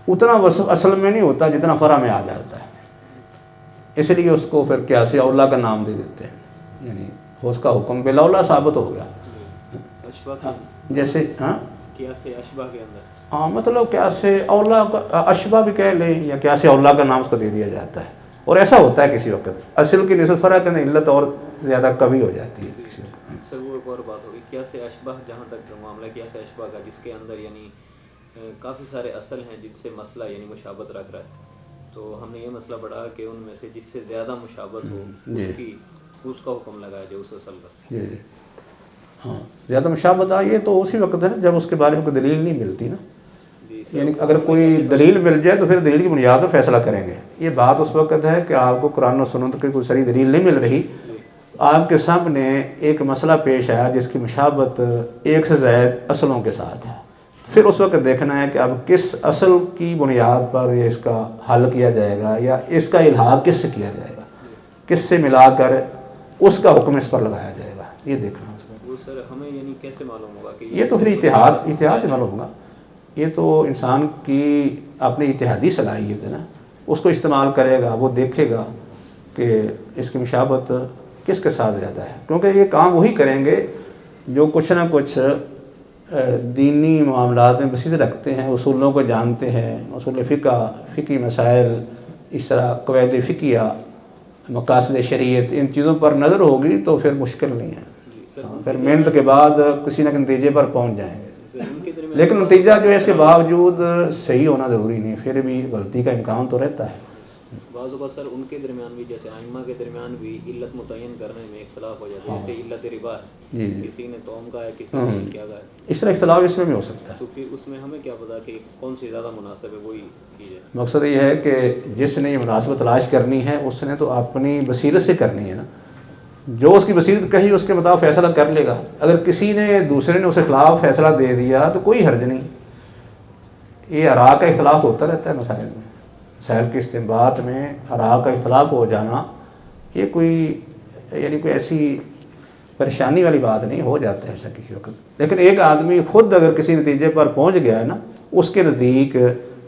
اتنا وصف اصل میں نہیں ہوتا جتنا فرع میں آ جاتا ہے، اس لیے اس کو پھر قیاس اولا کا نام دے دیتے ہیں، یعنی اس کا حکم بالاولا ثابت ہو گیا. اشباہ جیسے قیاس اشباہ کے اندر مطلب قیاس اولا کا اشباہ بھی کہہ لیں یا قیاس اولا کا نام اس کو دے دیا جاتا ہے. اور ایسا ہوتا ہے کسی وقت اصل کی نسبت فرع کے اندر علت اور زیادہ کبھی ہو جاتی ہے کسی وقت. سر وہ ایک اور بات ہوگی قیاس اشباہ، جہاں تک معاملہ قیاس اشباہ کا جس کے اندر یعنی کافی سارے اصل ہیں جن سے مسئلہ یعنی مشابہت رکھ رہا ہے، تو ہم نے یہ مسئلہ پڑھا کہ ان میں سے جس سے زیادہ مشابہت ہو اس کا حکم لگایا جائے اس اصل کا. جی جی ہاں زیادہ مشابہت آئی تو اسی وقت ہے جب اس کے بارے میں کوئی دلیل نہیں ملتی نا، یعنی اگر کوئی دلیل مل جائے تو پھر دلیل کی بنیاد پر فیصلہ کریں گے. یہ بات اس وقت ہے کہ آپ کو قرآن و سنت کی کوئی صحیح دلیل نہیں مل رہی، آپ کے سامنے ایک مسئلہ پیش آیا جس کی مشابہت ایک سے زائد اصلوں کے ساتھ ہے، پھر اس وقت دیکھنا ہے کہ اب کس اصل کی بنیاد پر یہ اس کا حل کیا جائے گا یا اس کا الحاق کس سے کیا جائے گا، کس سے ملا کر اس کا حکم اس پر لگایا جائے گا، یہ دیکھنا اس وہ سر ہمیں یعنی کیسے معلوم ہوگا کہ یہ تو پھر اتحاد سے معلوم ہوگا. یہ تو انسان کی اپنی اتحادی صلاحیت ہے نا، اس کو استعمال کرے گا، وہ دیکھے گا کہ اس کی مشابہت کس کے ساتھ زیادہ ہے. کیونکہ یہ کام وہی کریں گے جو کچھ نہ کچھ دینی معاملات میں بصیرت رکھتے ہیں، اصولوں کو جانتے ہیں، اصول فقہی مسائل، اس طرح قواعد فقہیہ، مقاصد شریعت، ان چیزوں پر نظر ہوگی تو پھر مشکل نہیں ہے. پھر محنت کے بعد کسی نہ کسی نتیجے پر پہنچ جائیں گے. لیکن نتیجہ جو ہے اس کے باوجود صحیح ہونا ضروری نہیں، پھر بھی غلطی کا امکان تو رہتا ہے. بعض اوقات سر ان کے درمیان بھی جیسے ائمہ کے درمیان بھی علت متعین کرنے میں اختلاف ہو جاتا ہے، جیسے علت ربا ہے، کسی نے توم کا ہے کسی نے کیا کا ہے، اس طرح اختلاف اس میں بھی ہو سکتا ہے. تو پھر اس میں ہمیں کیا پتا کہ کون سی زیادہ مناسب ہے وہی کی جائے. مقصد یہ ہے کہ جس نے یہ مناسبت تلاش کرنی ہے اس نے تو اپنی بصیرت سے کرنی ہے نا، جو اس کی بصیرت کہی اس کے مطابق فیصلہ کر لے گا. اگر کسی نے دوسرے نے اس کے خلاف فیصلہ دے دیا تو کوئی حرج نہیں. یہ آراء کا اختلاف ہوتا رہتا ہے مسائل میں، مسائل کے استنباط میں آراء کا اختلاف ہو جانا یہ کوئی ایسی پریشانی والی بات نہیں، ہو جاتا ہے ایسا کسی وقت. لیکن ایک آدمی خود اگر کسی نتیجے پر پہنچ گیا ہے نا، اس کے نزدیک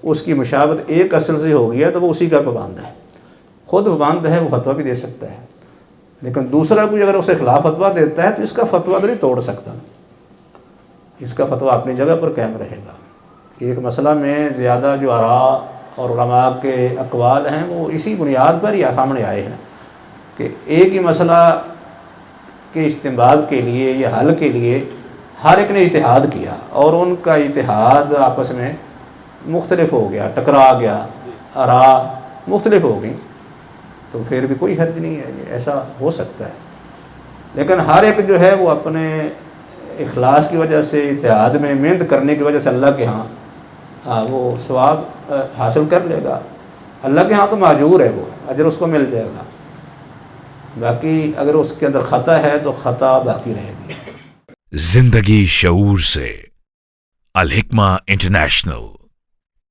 اس کی مشابہت ایک اصل سے ہو گیا تو وہ اسی کا پابند ہے، خود پابند ہے، وہ فتویٰ بھی دے سکتا ہے. لیکن دوسرا کوئی اگر اسے خلاف فتویٰ دیتا ہے تو اس کا فتویٰ تو نہیں توڑ سکتا، اس کا فتویٰ اپنی جگہ پر قائم رہے گا. ایک مسئلہ میں زیادہ جو آراء اور علماء کے اقوال ہیں وہ اسی بنیاد پر ہی سامنے آئے ہیں کہ ایک ہی مسئلہ کے استنباط کے لیے یا حل کے لیے ہر ایک نے اتحاد کیا اور ان کا اتحاد آپس میں مختلف ہو گیا، ٹکرا گیا، آراء مختلف ہو گئی، تو پھر بھی کوئی حرج نہیں ہے، ایسا ہو سکتا ہے. لیکن ہر ایک جو ہے وہ اپنے اخلاص کی وجہ سے، اتحاد میں محنت کرنے کی وجہ سے اللہ کے ہاں وہ ثواب حاصل کر لے گا. اللہ کے ہاں تو معجور ہے، وہ اجر اس کو مل جائے گا. باقی اگر اس کے اندر خطا ہے تو خطا باقی رہے گی. زندگی شعور سے، الحکمہ انٹرنیشنل.